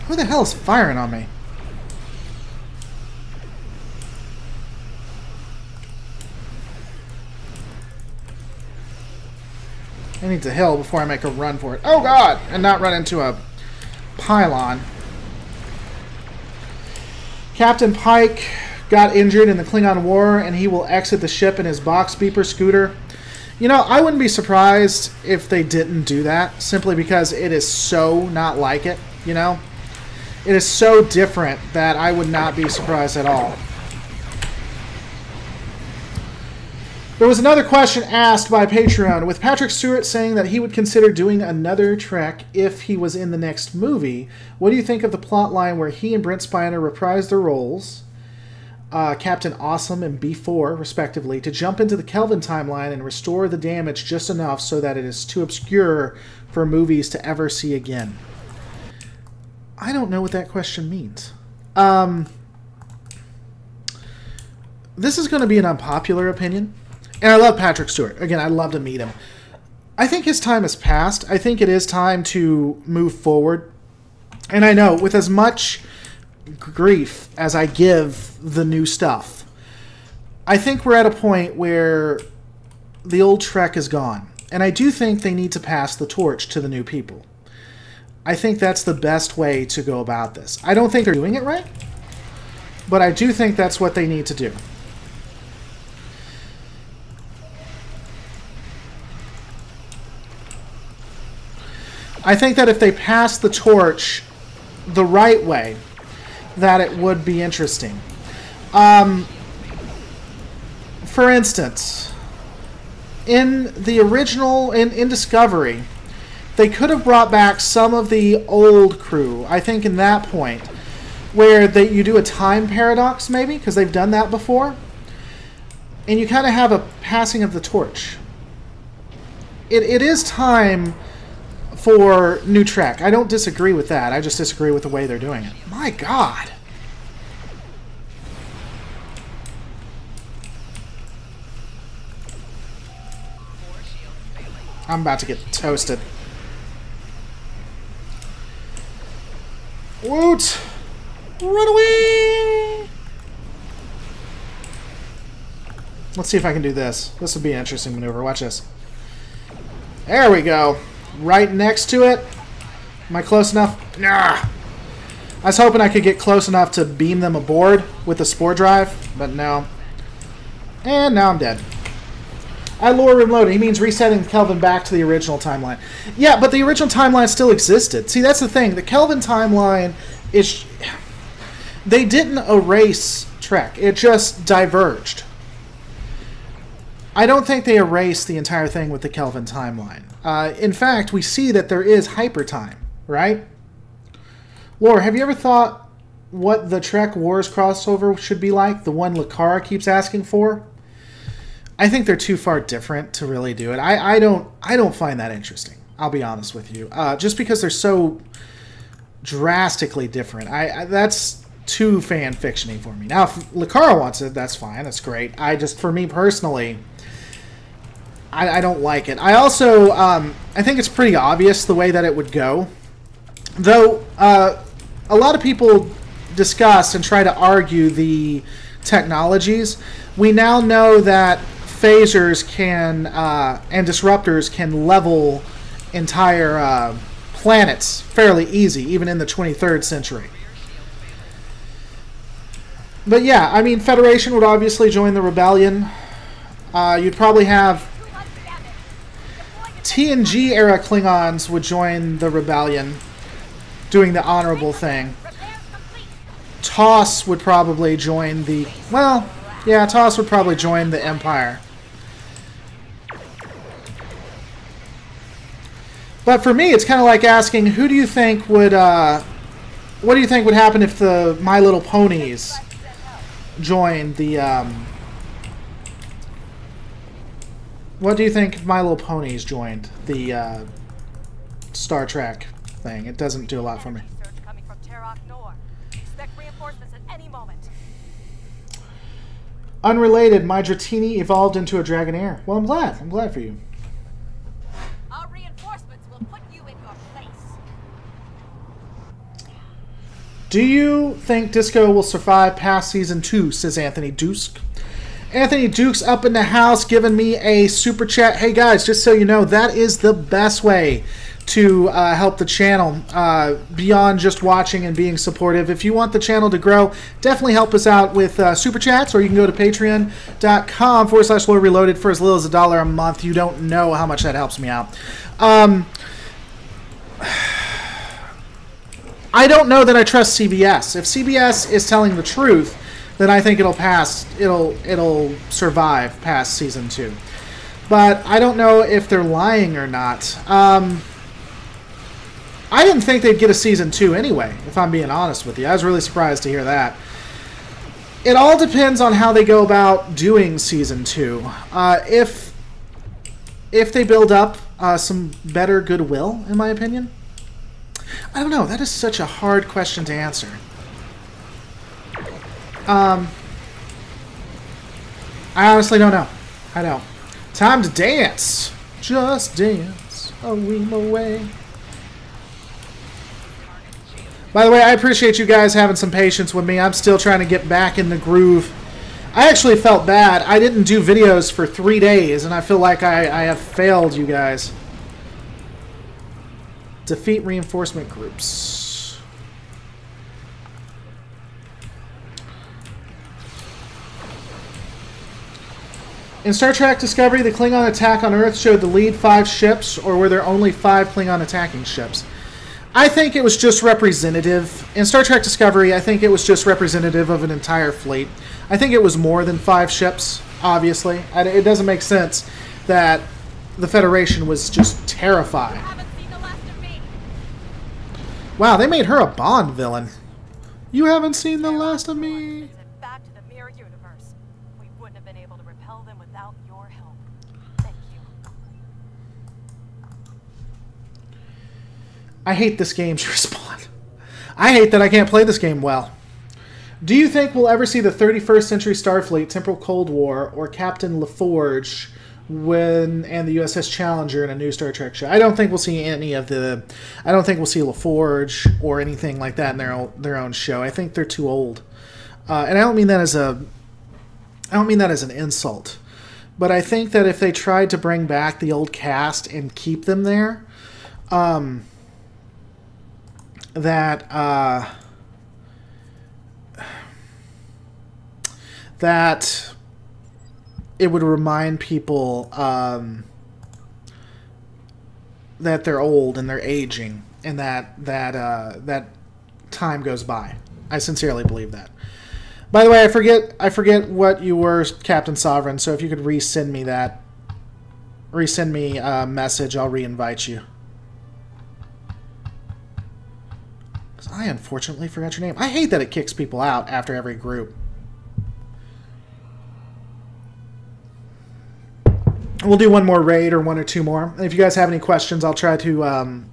Who the hell is firing on me? I need to hill before I make a run for it. Oh god! And not run into a pylon. Captain Pike got injured in the Klingon War, and he will exit the ship in his box beeper scooter. You know, I wouldn't be surprised if they didn't do that, simply because it is so not like it, you know? It is so different that I would not be surprised at all. There was another question asked by Patron, with Patrick Stewart saying that he would consider doing another Trek if he was in the next movie. What do you think of the plot line where he and Brent Spiner reprise their roles, Captain Awesome and B4, respectively, to jump into the Kelvin timeline and restore the damage just enough so that it is too obscure for movies to ever see again? I don't know what that question means. This is going to be an unpopular opinion. And I love Patrick Stewart. Again, I'd love to meet him. I think his time has passed. I think it is time to move forward. And I know, with as much grief as I give the new stuff, I think we're at a point where the old Trek is gone. And I do think they need to pass the torch to the new people. I think that's the best way to go about this. I don't think they're doing it right, but I do think that's what they need to do. I think that if they pass the torch the right way, that it would be interesting. For instance, in the original, in Discovery, they could have brought back some of the old crew, I think, in that point, where you do a time paradox, maybe, because they've done that before, and you kind of have a passing of the torch. It is time for new Trek. I don't disagree with that. I just disagree with the way they're doing it. My God. I'm about to get toasted. Woot! Run away! Let's see if I can do this. This would be an interesting maneuver. Watch this. There we go. Right next to it. Am I close enough? Nah. I was hoping I could get close enough to beam them aboard with the spore drive, but no. And now I'm dead. I lore reloaded. He means resetting Kelvin back to the original timeline. Yeah, but the original timeline still existed. See, that's the thing. The Kelvin timeline is... They didn't erase Trek. It just diverged. I don't think they erased the entire thing with the Kelvin timeline. In fact, we see that there is hypertime, right? Lore, have you ever thought what the Trek Wars crossover should be like? The one Lakara keeps asking for? I think they're too far different to really do it. I don't find that interesting. I'll be honest with you. Just because they're so drastically different. That's too fan fictiony for me. Now, if Lakara wants it, that's fine. That's great. For me personally, I don't like it. I also, I think it's pretty obvious the way that it would go. Though, a lot of people discuss and try to argue the technologies. We now know that phasers can, and disruptors can level entire planets fairly easy, even in the 23rd century. But yeah, I mean, Federation would obviously join the Rebellion. You'd probably have TNG era Klingons would join the Rebellion, doing the honorable thing. TOS would probably join the... Well, yeah, TOS would probably join the Empire. But for me, it's kind of like asking, who do you think would... what do you think would happen if the My Little Ponies joined the... What do you think if My Little Ponies joined the Star Trek thing? It doesn't do a lot for me. Unrelated, my Dratini evolved into a Dragonair. Well, I'm glad. I'm glad for you. Our reinforcements will put you in your place. Do you think Disco will survive past Season 2, says Anthony Dusk. Anthony Duke's up in the house giving me a super chat. Hey guys, just so you know, that is the best way to help the channel beyond just watching and being supportive. If you want the channel to grow, definitely help us out with super chats, or you can go to patreon.com/Lore Reloaded for as little as $1 a month. You don't know how much that helps me out. I don't know that I trust CBS. If CBS is telling the truth, then I think it'll pass. It'll survive past Season 2. But I don't know if they're lying or not. I didn't think they'd get a Season 2 anyway, if I'm being honest with you. I was really surprised to hear that. It all depends on how they go about doing Season 2. If they build up some better goodwill, in my opinion. I don't know. That is such a hard question to answer. I honestly don't know. I don't. Time to dance. Just dance a weem away. By the way, I appreciate you guys having some patience with me. I'm still trying to get back in the groove. I actually felt bad. I didn't do videos for 3 days, and I feel like I have failed you guys. Defeat reinforcement groups. In Star Trek Discovery, the Klingon attack on Earth showed the lead 5 ships, or were there only 5 Klingon attacking ships? I think it was just representative. In Star Trek Discovery, I think it was just representative of an entire fleet. I think it was more than 5 ships, obviously. It doesn't make sense that the Federation was just terrified. Wow, they made her a Bond villain. You haven't seen the last of me. Back to the mirror universe. We wouldn't have been able to repel them without your help. Thank you. I hate this game's respawn. I hate that I can't play this game well. Do you think we'll ever see the 31st century Starfleet, Temporal Cold War, or Captain LaForge and the USS Challenger in a new Star Trek show? I don't think we'll see any of the... I don't think we'll see LaForge or anything like that in their own show. I think they're too old. And I don't mean that as a... I don't mean that as an insult. But I think that if they tried to bring back the old cast and keep them there... that it would remind people that they're old and they're aging, and that time goes by. I sincerely believe that. By the way, I forget what you were, Captain Sovereign. So if you could resend me a message, I'll re-invite you. Because I unfortunately forgot your name. I hate that it kicks people out after every group. We'll do one more raid or one or two more. If you guys have any questions, I'll try to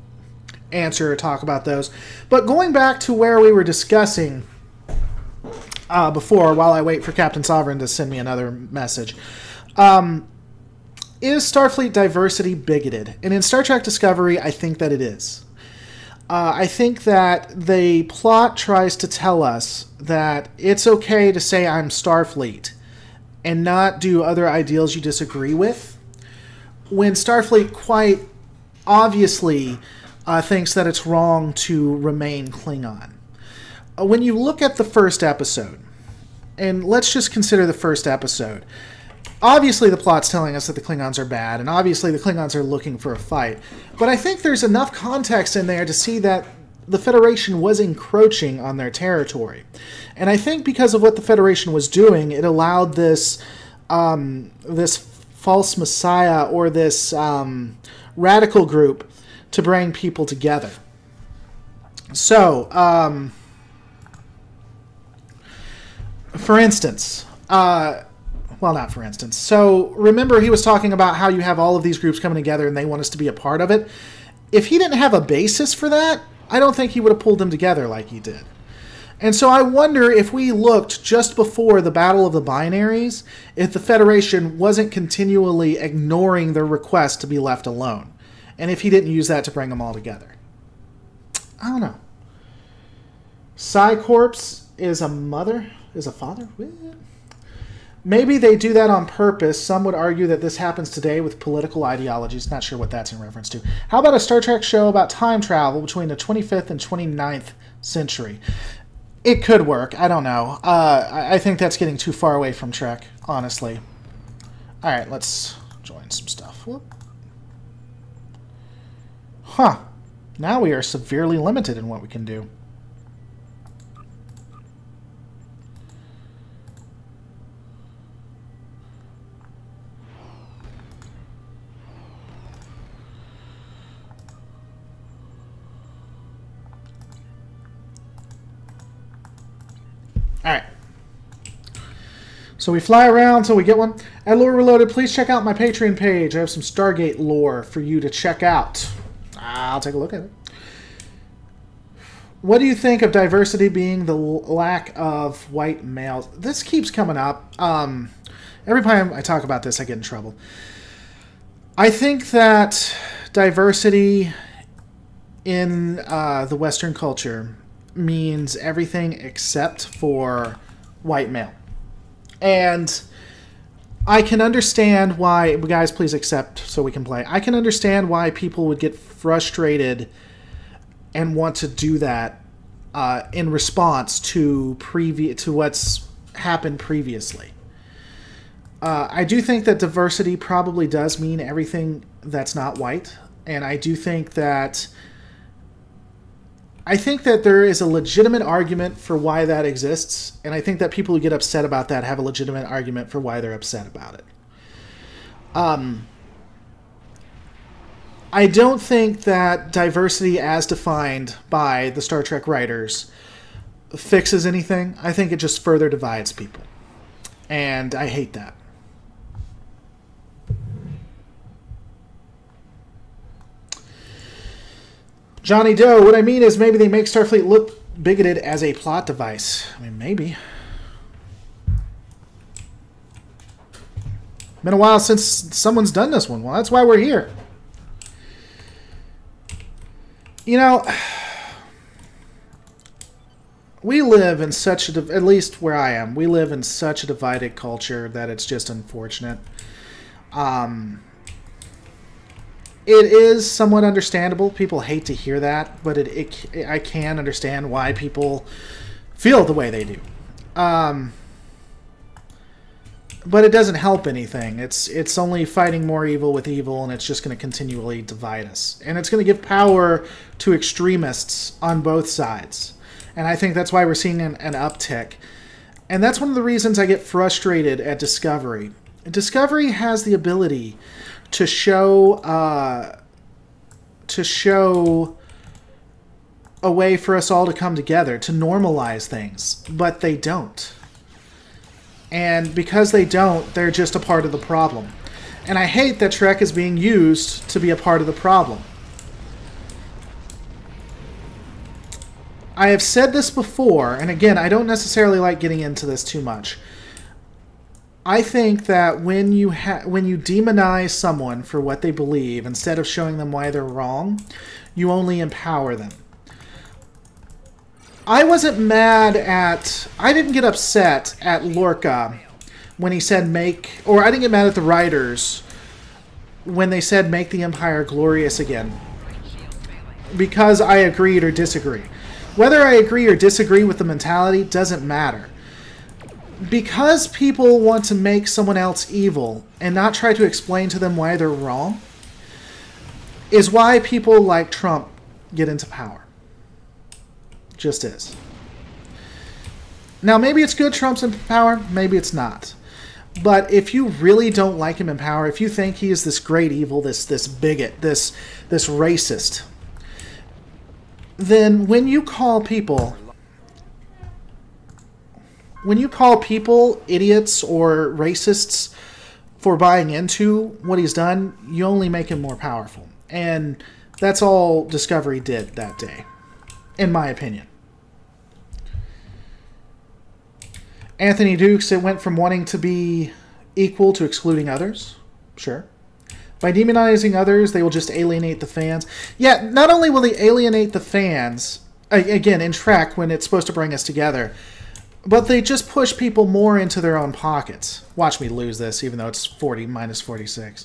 answer or talk about those. But going back to where we were discussing before, while I wait for Captain Sovereign to send me another message, is Starfleet diversity bigoted? And in Star Trek Discovery, I think that it is. I think that the plot tries to tell us that it's okay to say I'm Starfleet and not do other ideals you disagree with, when Starfleet quite obviously thinks that it's wrong to remain Klingon. When you look at the first episode, and let's just consider the first episode, obviously the plot's telling us that the Klingons are bad, and obviously the Klingons are looking for a fight, but I think there's enough context in there to see that the Federation was encroaching on their territory. And I think because of what the Federation was doing, it allowed this this false messiah, or this radical group, to bring people together. So, for instance, well, not for instance. So, remember he was talking about how you have all of these groups coming together and they want us to be a part of it. If he didn't have a basis for that, I don't think he would have pulled them together like he did. And so I wonder if we looked just before the Battle of the Binaries, if the Federation wasn't continually ignoring their request to be left alone. And if he didn't use that to bring them all together. I don't know. Psycorps is a mother? Is a father? Maybe they do that on purpose. Some would argue that this happens today with political ideologies. Not sure what that's in reference to. How about a Star Trek show about time travel between the 25th and 29th century? It could work. I don't know. I think that's getting too far away from Trek, honestly. Alright, let's join some stuff. Whoop. Huh. Now we are severely limited in what we can do. Alright. So we fly around till we get one. At Lore Reloaded, please check out my Patreon page. I have some Stargate lore for you to check out. I'll take a look at it. What do you think of diversity being the lack of white males? This keeps coming up. Every time I talk about this, I get in trouble. I think that diversity in the Western culture means everything except for white male. And I can understand why, guys, please accept so we can play. I can understand why people would get frustrated and want to do that in response to what's happened previously. I do think that diversity probably does mean everything that's not white, and I do think that there is a legitimate argument for why that exists, and I think that people who get upset about that have a legitimate argument for why they're upset about it. I don't think that diversity as defined by the Star Trek writers fixes anything. I think it just further divides people, and I hate that. Johnny Doe, what I mean is maybe they make Starfleet look bigoted as a plot device. I mean, maybe. Been a while since someone's done this one. Well, that's why we're here. You know, we live in such a, at least where I am, we live in such a divided culture that it's just unfortunate. It is somewhat understandable. People hate to hear that, but I can understand why people feel the way they do. But it doesn't help anything. It's only fighting more evil with evil, and it's just going to continually divide us. And it's going to give power to extremists on both sides. And I think that's why we're seeing an uptick. And that's one of the reasons I get frustrated at Discovery. Discovery has the ability to show a way for us all to come together, to normalize things, but they don't. And because they don't, they're just a part of the problem. And I hate that Trek is being used to be a part of the problem. I have said this before, and again, I don't necessarily like getting into this too much. I think that when you demonize someone for what they believe, instead of showing them why they're wrong, you only empower them. I wasn't mad at... I didn't get upset at Lorca when he said or I didn't get mad at the writers when they said make the Empire glorious again. Because I agreed or disagree. Whether I agree or disagree with the mentality doesn't matter. Because people want to make someone else evil and not try to explain to them why they're wrong is why people like Trump get into power. Just is. Now, maybe it's good Trump's in power, maybe it's not. But if you really don't like him in power, if you think he is this great evil, this bigot, this racist, then when you call people idiots or racists for buying into what he's done, you only make him more powerful. And that's all Discovery did that day, in my opinion. Anthony Dukes, it went from wanting to be equal to excluding others. Sure. By demonizing others, they will just alienate the fans. Yeah, not only will they alienate the fans, again, in Trek, when it's supposed to bring us together, but they just push people more into their own pockets. Watch me lose this, even though it's 40 minus 46.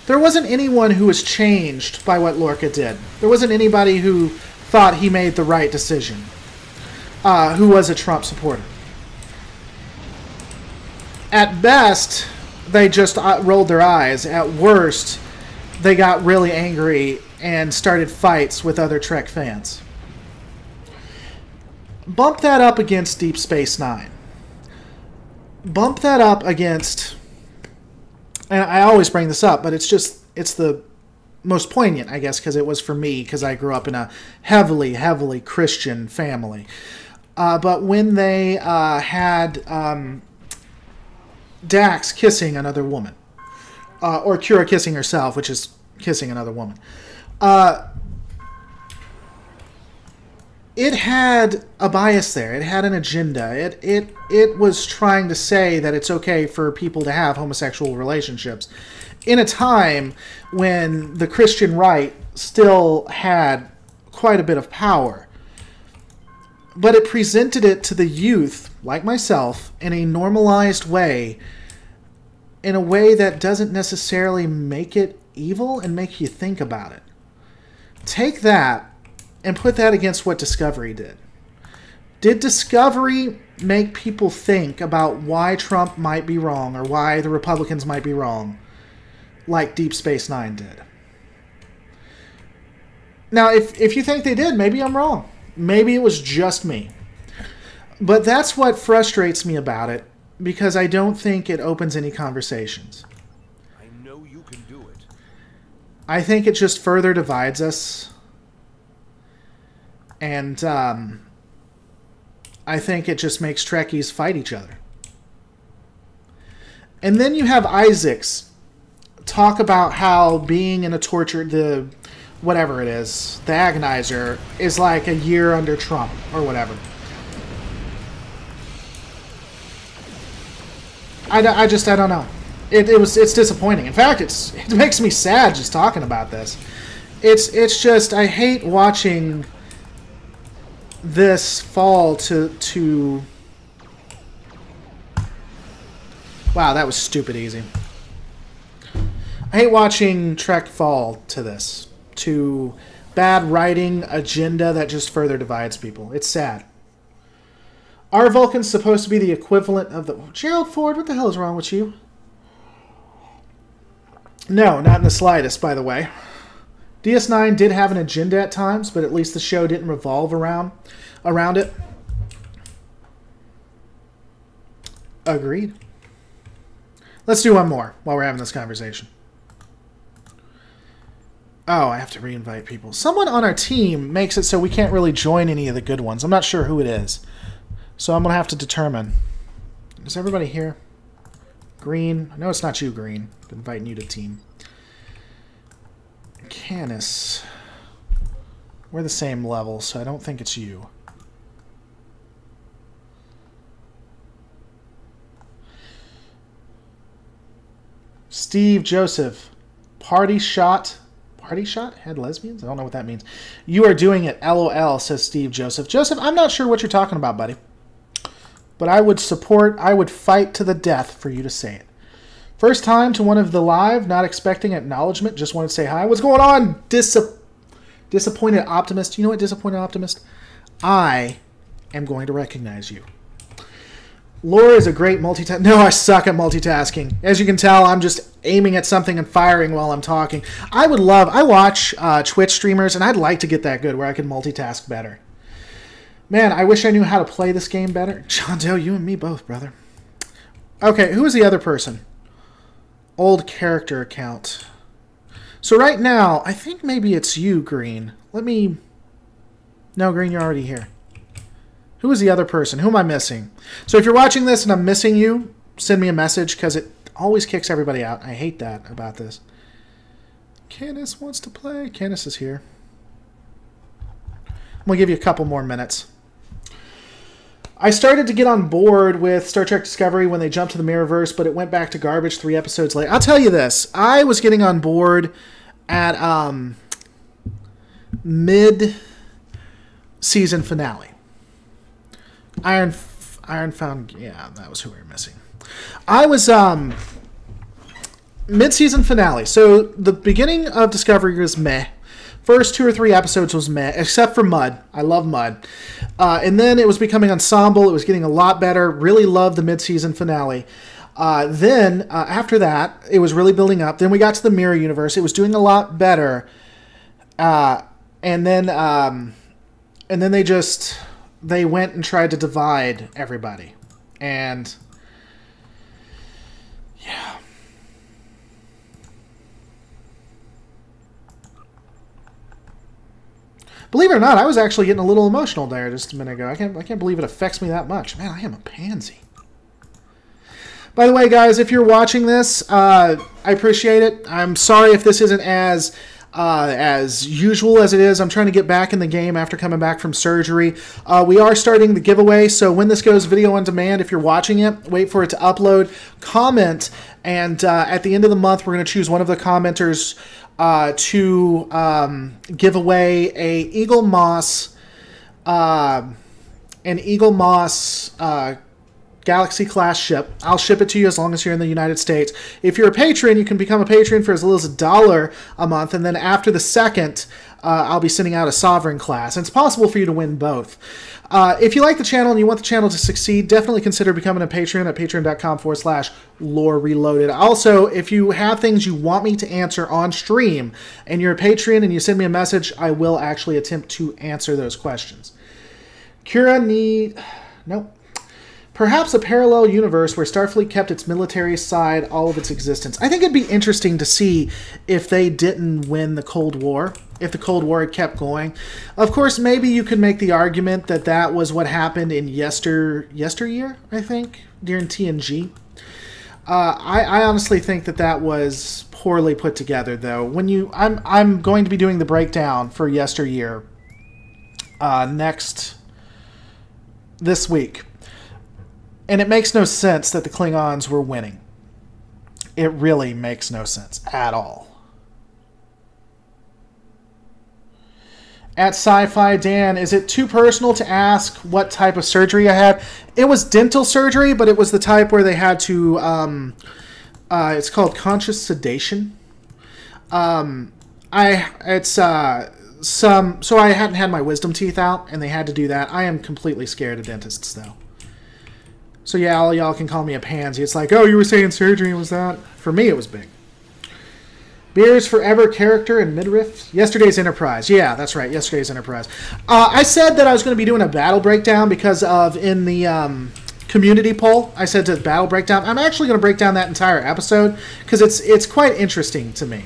There wasn't anyone who was changed by what Lorca did. There wasn't anybody who thought he made the right decision, who was a Trump supporter. At best, they just rolled their eyes. At worst, they got really angry and started fights with other Trek fans. Bump that up against Deep Space Nine. Bump that up against... And I always bring this up, but it's the most poignant, I guess, because it was for me, because I grew up in a heavily, heavily Christian family. But when they had Dax kissing another woman, or Kira kissing herself, which is kissing another woman, it had a bias there. It had an agenda. It was trying to say that it's okay for people to have homosexual relationships in a time when the Christian right still had quite a bit of power. But it presented it to the youth, like myself, in a normalized way, in a way that doesn't necessarily make it evil and make you think about it. Take that and put that against what Discovery did. Did Discovery make people think about why Trump might be wrong or why the Republicans might be wrong like Deep Space Nine did? Now, if you think they did, maybe I'm wrong. Maybe it was just me. But that's what frustrates me about it, because I don't think it opens any conversations. I know you can do it. I think it just further divides us. And I think it just makes Trekkies fight each other. And then you have Isaacs talk about how being in a the whatever it is, the Agonizer, is like a year under Trump or whatever. I don't know. It's disappointing. In fact, it makes me sad just talking about this. It's just, I hate watching this fall to wow, that was stupid easy. I hate watching Trek fall to this, to bad writing agenda that just further divides people. It's sad. Are Vulcans supposed to be the equivalent of the... Gerald Ford, what the hell is wrong with you? No, not in the slightest, by the way. DS9 did have an agenda at times, but at least the show didn't revolve around it. Agreed. Let's do one more while we're having this conversation. Oh, I have to re-invite people. Someone on our team makes it so we can't really join any of the good ones. I'm not sure who it is. So I'm going to have to determine. Is everybody here? Green. I know it's not you, Green. I'm inviting you to team. Canis. We're the same level, so I don't think it's you. Steve Joseph. Party shot. Party shot? Had lesbians? I don't know what that means. You are doing it. LOL, says Steve Joseph. Joseph, I'm not sure what you're talking about, buddy. But I would fight to the death for you to say it. First time to one of the live, not expecting acknowledgement, just wanted to say hi. What's going on, disappointed optimist? You know what, disappointed optimist? I am going to recognize you. Laura is a great multitask. No, I suck at multitasking. As you can tell, I'm just aiming at something and firing while I'm talking. I watch Twitch streamers, and I'd like to get that good where I can multitask better. Man, I wish I knew how to play this game better. John Doe, you and me both, brother. Okay, who is the other person? Old character account. So right now, I think maybe it's you, Green. No, Green, you're already here. Who is the other person? Who am I missing? So if you're watching this and I'm missing you, send me a message because it always kicks everybody out. I hate that about this. Canis wants to play. Canis is here. I'm going to give you a couple more minutes. I started to get on board with Star Trek Discovery when they jumped to the Mirrorverse, but it went back to garbage 3 episodes later. I'll tell you this. I was getting on board at mid-season finale. Iron Found... Yeah, that was who we were missing. I was... mid-season finale. So the beginning of Discovery was meh. First 2 or 3 episodes was meh, except for Mud. I love Mud. And then it was becoming ensemble. It was getting a lot better. Really loved the mid-season finale. Then, after that, it was really building up. Then we got to the Mirror Universe. It was doing a lot better. And then they went and tried to divide everybody. And, yeah. Believe it or not, I was actually getting a little emotional there just a minute ago. I can't believe it affects me that much. Man, I am a pansy. By the way, guys, if you're watching this, I appreciate it. I'm sorry if this isn't as usual as it is. I'm trying to get back in the game after coming back from surgery. We are starting the giveaway, so when this goes video on demand, if you're watching it, wait for it to upload, comment, and at the end of the month, we're going to choose one of the commenters to give away an Eagle Moss Galaxy class ship. I'll ship it to you as long as you're in the United States. If you're a patron, you can become a patron for as little as $1 a month, and then after the second, I'll be sending out a Sovereign class. And it's possible for you to win both. If you like the channel and you want the channel to succeed, definitely consider becoming a patron at patreon.com/Lore Reloaded. Also, if you have things you want me to answer on stream and you're a patron and you send me a message, I will actually attempt to answer those questions. Nope. Perhaps a parallel universe where Starfleet kept its military side all of its existence. I think it'd be interesting to see if they didn't win the Cold War, if the Cold War had kept going. Of course, maybe you could make the argument that that was what happened in yesteryear, I think, during TNG. I honestly think that that was poorly put together, though. I'm going to be doing the breakdown for yesteryear this week. And it makes no sense that the Klingons were winning. It really makes no sense at all. At Sci-Fi Dan, is it too personal to ask what type of surgery I had? It was dental surgery, but it was the type where they had to... it's called conscious sedation. It's so I hadn't had my wisdom teeth out, and they had to do that. I am completely scared of dentists, though. So yeah, all y'all can call me a pansy. It's like, oh, you were saying surgery was that? For me, it was big. Beer's Forever character and midriff. Yesterday's Enterprise. Yeah, that's right. Yesterday's Enterprise. I said that I was going to be doing a battle breakdown because of in the community poll. I said to battle breakdown. I'm actually going to break down that entire episode because it's quite interesting to me,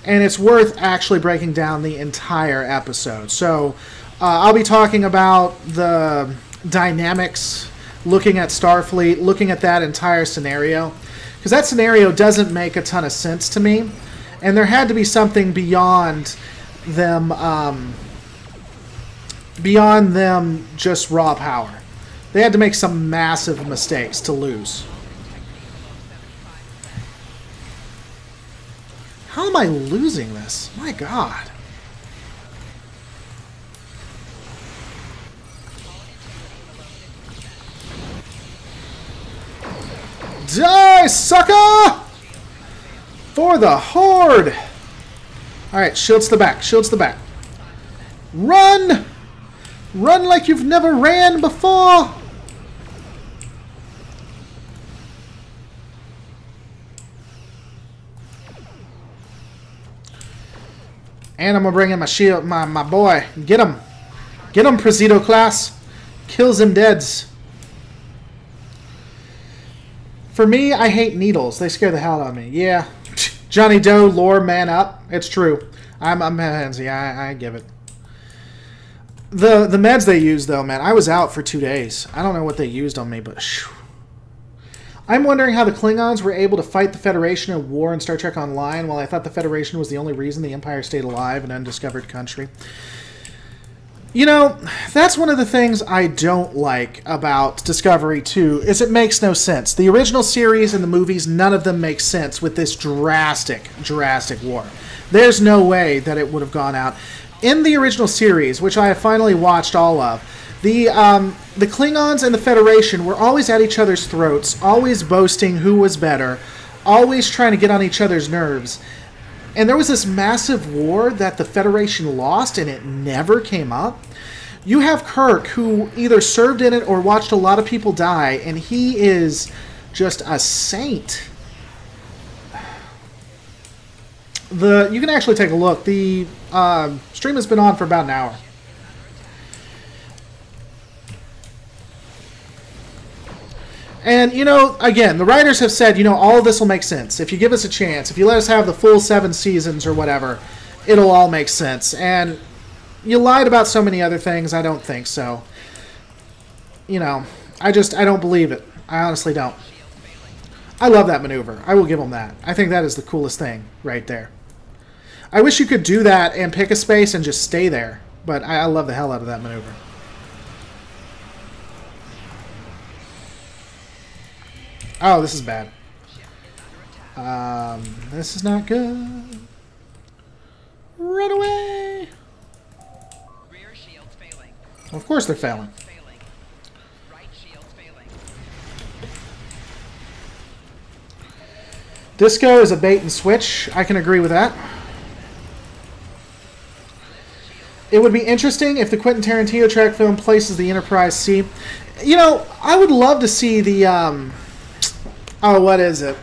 and it's worth actually breaking down the entire episode. So I'll be talking about the dynamics, looking at Starfleet, looking at that entire scenario, because that scenario doesn't make a ton of sense to me. And there had to be something beyond them just raw power. They had to make some massive mistakes to lose. How am I losing this? My God. Die, sucker! For the Horde! Alright, shields to the back. Shields to the back. Run! Run like you've never ran before! And I'm gonna bring in my shield, my boy. Get him! Get him, Presidio class! Kills him deads. For me, I hate needles. They scare the hell out of me. Yeah. Johnny Doe, lore, man up. It's true. I'm handsy. I give it. The meds they used, though, man. I was out for 2 days. I don't know what they used on me, but... Whew. I'm wondering how the Klingons were able to fight the Federation in war in Star Trek Online, while I thought the Federation was the only reason the Empire stayed alive in an undiscovered country. You know, that's one of the things I don't like about Discovery 2, is it makes no sense. The original series and the movies, none of them make sense with this drastic war. There's no way that it would have gone out. In the original series, which I have finally watched all of, the Klingons and the Federation were always at each other's throats, always boasting who was better, always trying to get on each other's nerves. And there was this massive war that the Federation lost, and it never came up. You have Kirk, who either served in it or watched a lot of people die, and he is just a saint. You can actually take a look. The stream has been on for about an hour. And, you know, again, the writers have said, you know, all of this will make sense. If you give us a chance, if you let us have the full 7 seasons or whatever, it'll all make sense. And you lied about so many other things, I don't think so. You know, I don't believe it. I honestly don't. I love that maneuver. I will give them that. I think that is the coolest thing right there. I wish you could do that and pick a space and just stay there. But I love the hell out of that maneuver. Oh, this is bad. This is not good. Run away! Rear shields failing. Of course they're failing. Right shields failing. Disco is a bait and switch. I can agree with that. It would be interesting if the Quentin Tarantino track film places the Enterprise C. You know, I would love to see the... Oh, what is it?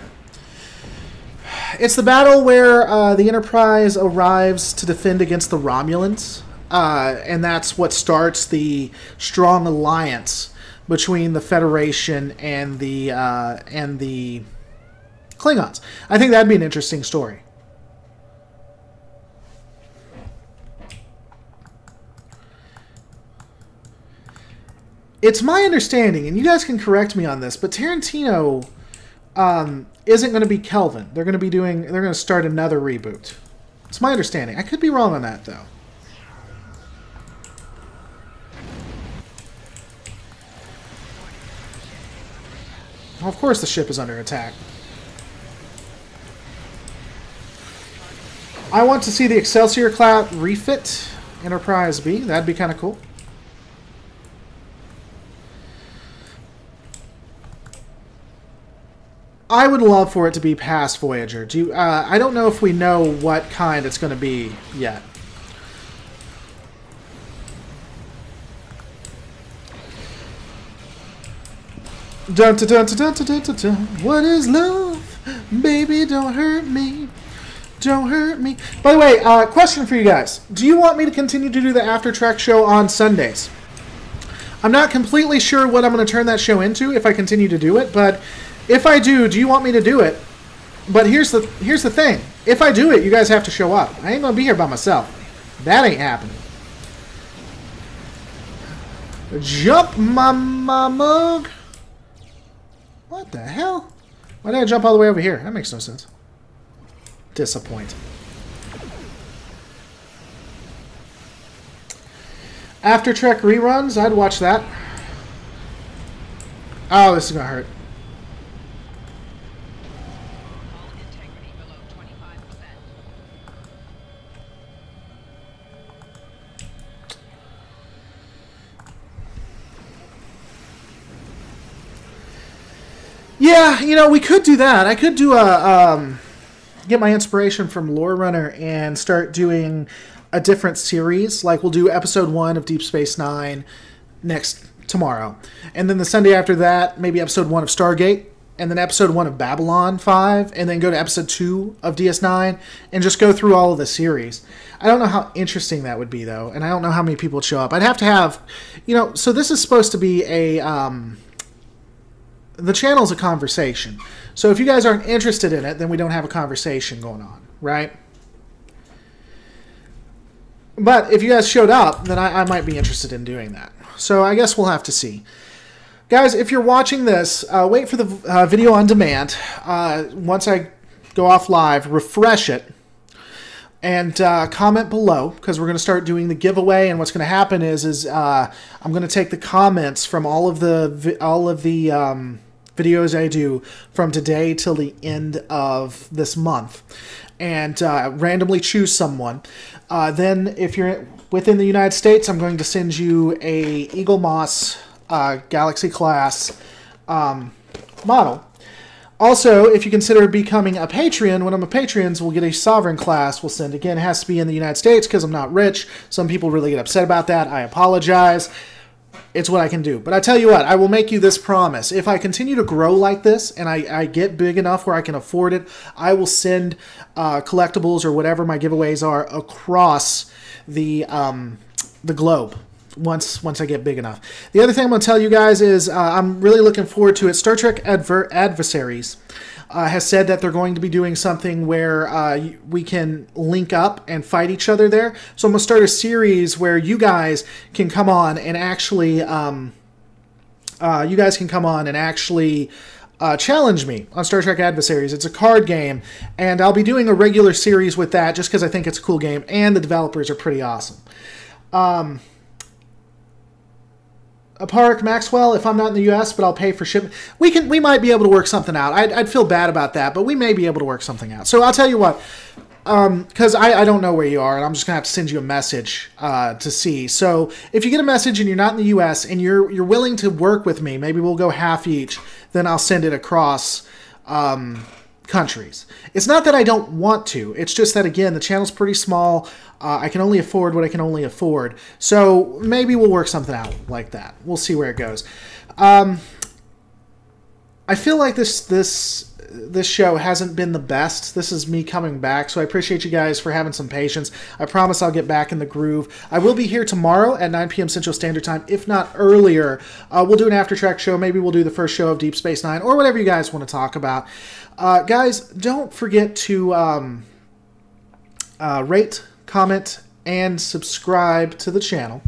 It's the battle where the Enterprise arrives to defend against the Romulans. And that's what starts the strong alliance between the Federation and the Klingons. I think that'd be an interesting story. It's my understanding, and you guys can correct me on this, but Tarantino isn't going to be Kelvin. They're going to start another reboot. It's my understanding. I could be wrong on that, though. Well, of course the ship is under attack. I want to see the Excelsior class refit Enterprise B. That'd be kind of cool. I would love for it to be past Voyager. I don't know if we know what kind it's going to be yet. Dun, dun, dun, dun, dun, dun, dun, dun. What is love? Baby, don't hurt me. Don't hurt me. By the way, question for you guys. Do you want me to continue to do the After Trek show on Sundays? I'm not completely sure what I'm going to turn that show into if I continue to do it, but if I do you want me to do it? But here's the thing. If I do it, you guys have to show up. I ain't going to be here by myself. That ain't happening. Jump, my mug. What the hell? Why did I jump all the way over here? That makes no sense. Disappoint. After Trek reruns, I'd watch that. Oh, this is gonna hurt. Hull integrity below 25%. Yeah, you know, we could do that. I could do a get my inspiration from Lore Runner and start doing a different series. Like we'll do episode 1 of Deep Space Nine tomorrow, and then the Sunday after that, maybe episode 1 of Stargate, and then episode 1 of Babylon 5, and then go to episode 2 of DS9, and just go through all of the series. I don't know how interesting that would be, though, and I don't know how many people would show up. I'd have to have, you know, so this is supposed to be a, the channel's a conversation. So if you guys aren't interested in it, then we don't have a conversation going on, right? But if you guys showed up, then I might be interested in doing that. So I guess we'll have to see. Guys, if you're watching this, wait for the video on demand. Once I go off live, refresh it, and comment below, because we're going to start doing the giveaway. And what's going to happen is I'm going to take the comments from all of the videos I do from today till the end of this month, and randomly choose someone. Then, if you're within the United States, I'm going to send you a Eagle Moss Galaxy class model. Also, if you consider becoming a Patreon, one of my Patreons will get a Sovereign class. We'll send. Again, it has to be in the United States because I'm not rich. Some people really get upset about that. I apologize. It's what I can do. But I tell you what, I will make you this promise. If I continue to grow like this and I get big enough where I can afford it, I will send collectibles or whatever my giveaways are across the globe once I get big enough. The other thing I'm going to tell you guys is I'm really looking forward to it. Star Trek Adversaries has said that they're going to be doing something where we can link up and fight each other there. So I'm going to start a series where you guys can come on and actually challenge me on Star Trek Adversaries. It's a card game, and I'll be doing a regular series with that just because I think it's a cool game, and the developers are pretty awesome. Park Maxwell, if I'm not in the U.S., but I'll pay for shipment. We might be able to work something out. I'd feel bad about that, but we may be able to work something out. So I'll tell you what, because I don't know where you are, and I'm just gonna have to send you a message to see. So if you get a message and you're not in the U.S. and you're willing to work with me, maybe we'll go half each. Then I'll send it across countries. It's not that I don't want to. It's just that, again, the channel's pretty small. I can only afford what I can only afford. So maybe we'll work something out like that. We'll see where it goes. I feel like this show hasn't been the best. This is me coming back, so I appreciate you guys for having some patience. I promise I'll get back in the groove. I will be here tomorrow at 9 p.m. Central Standard Time, if not earlier. We'll do an After Trek show. Maybe we'll do the first show of Deep Space Nine, or whatever you guys want to talk about. Guys, don't forget to rate, comment, and subscribe to the channel.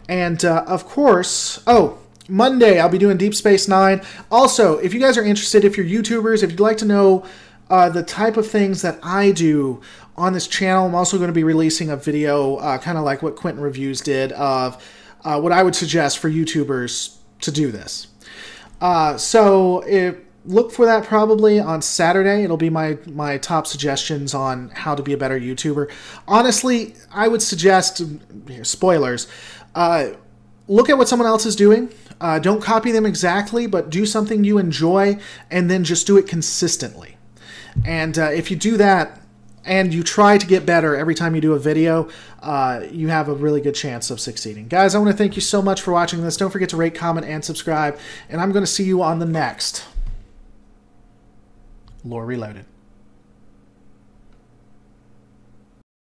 And, of course... Monday, I'll be doing Deep Space Nine. Also, if you guys are interested, if you're YouTubers, if you'd like to know the type of things that I do on this channel, I'm also going to be releasing a video, kind of like what Quentin Reviews did, of what I would suggest for YouTubers to do this. Look for that probably on Saturday. It'll be my top suggestions on how to be a better YouTuber. Honestly, I would suggest, spoilers, look at what someone else is doing. Don't copy them exactly, but do something you enjoy, and then just do it consistently. And if you do that, and you try to get better every time you do a video, you have a really good chance of succeeding. Guys, I want to thank you so much for watching this. Don't forget to rate, comment, and subscribe. And I'm going to see you on the next Lore Reloaded.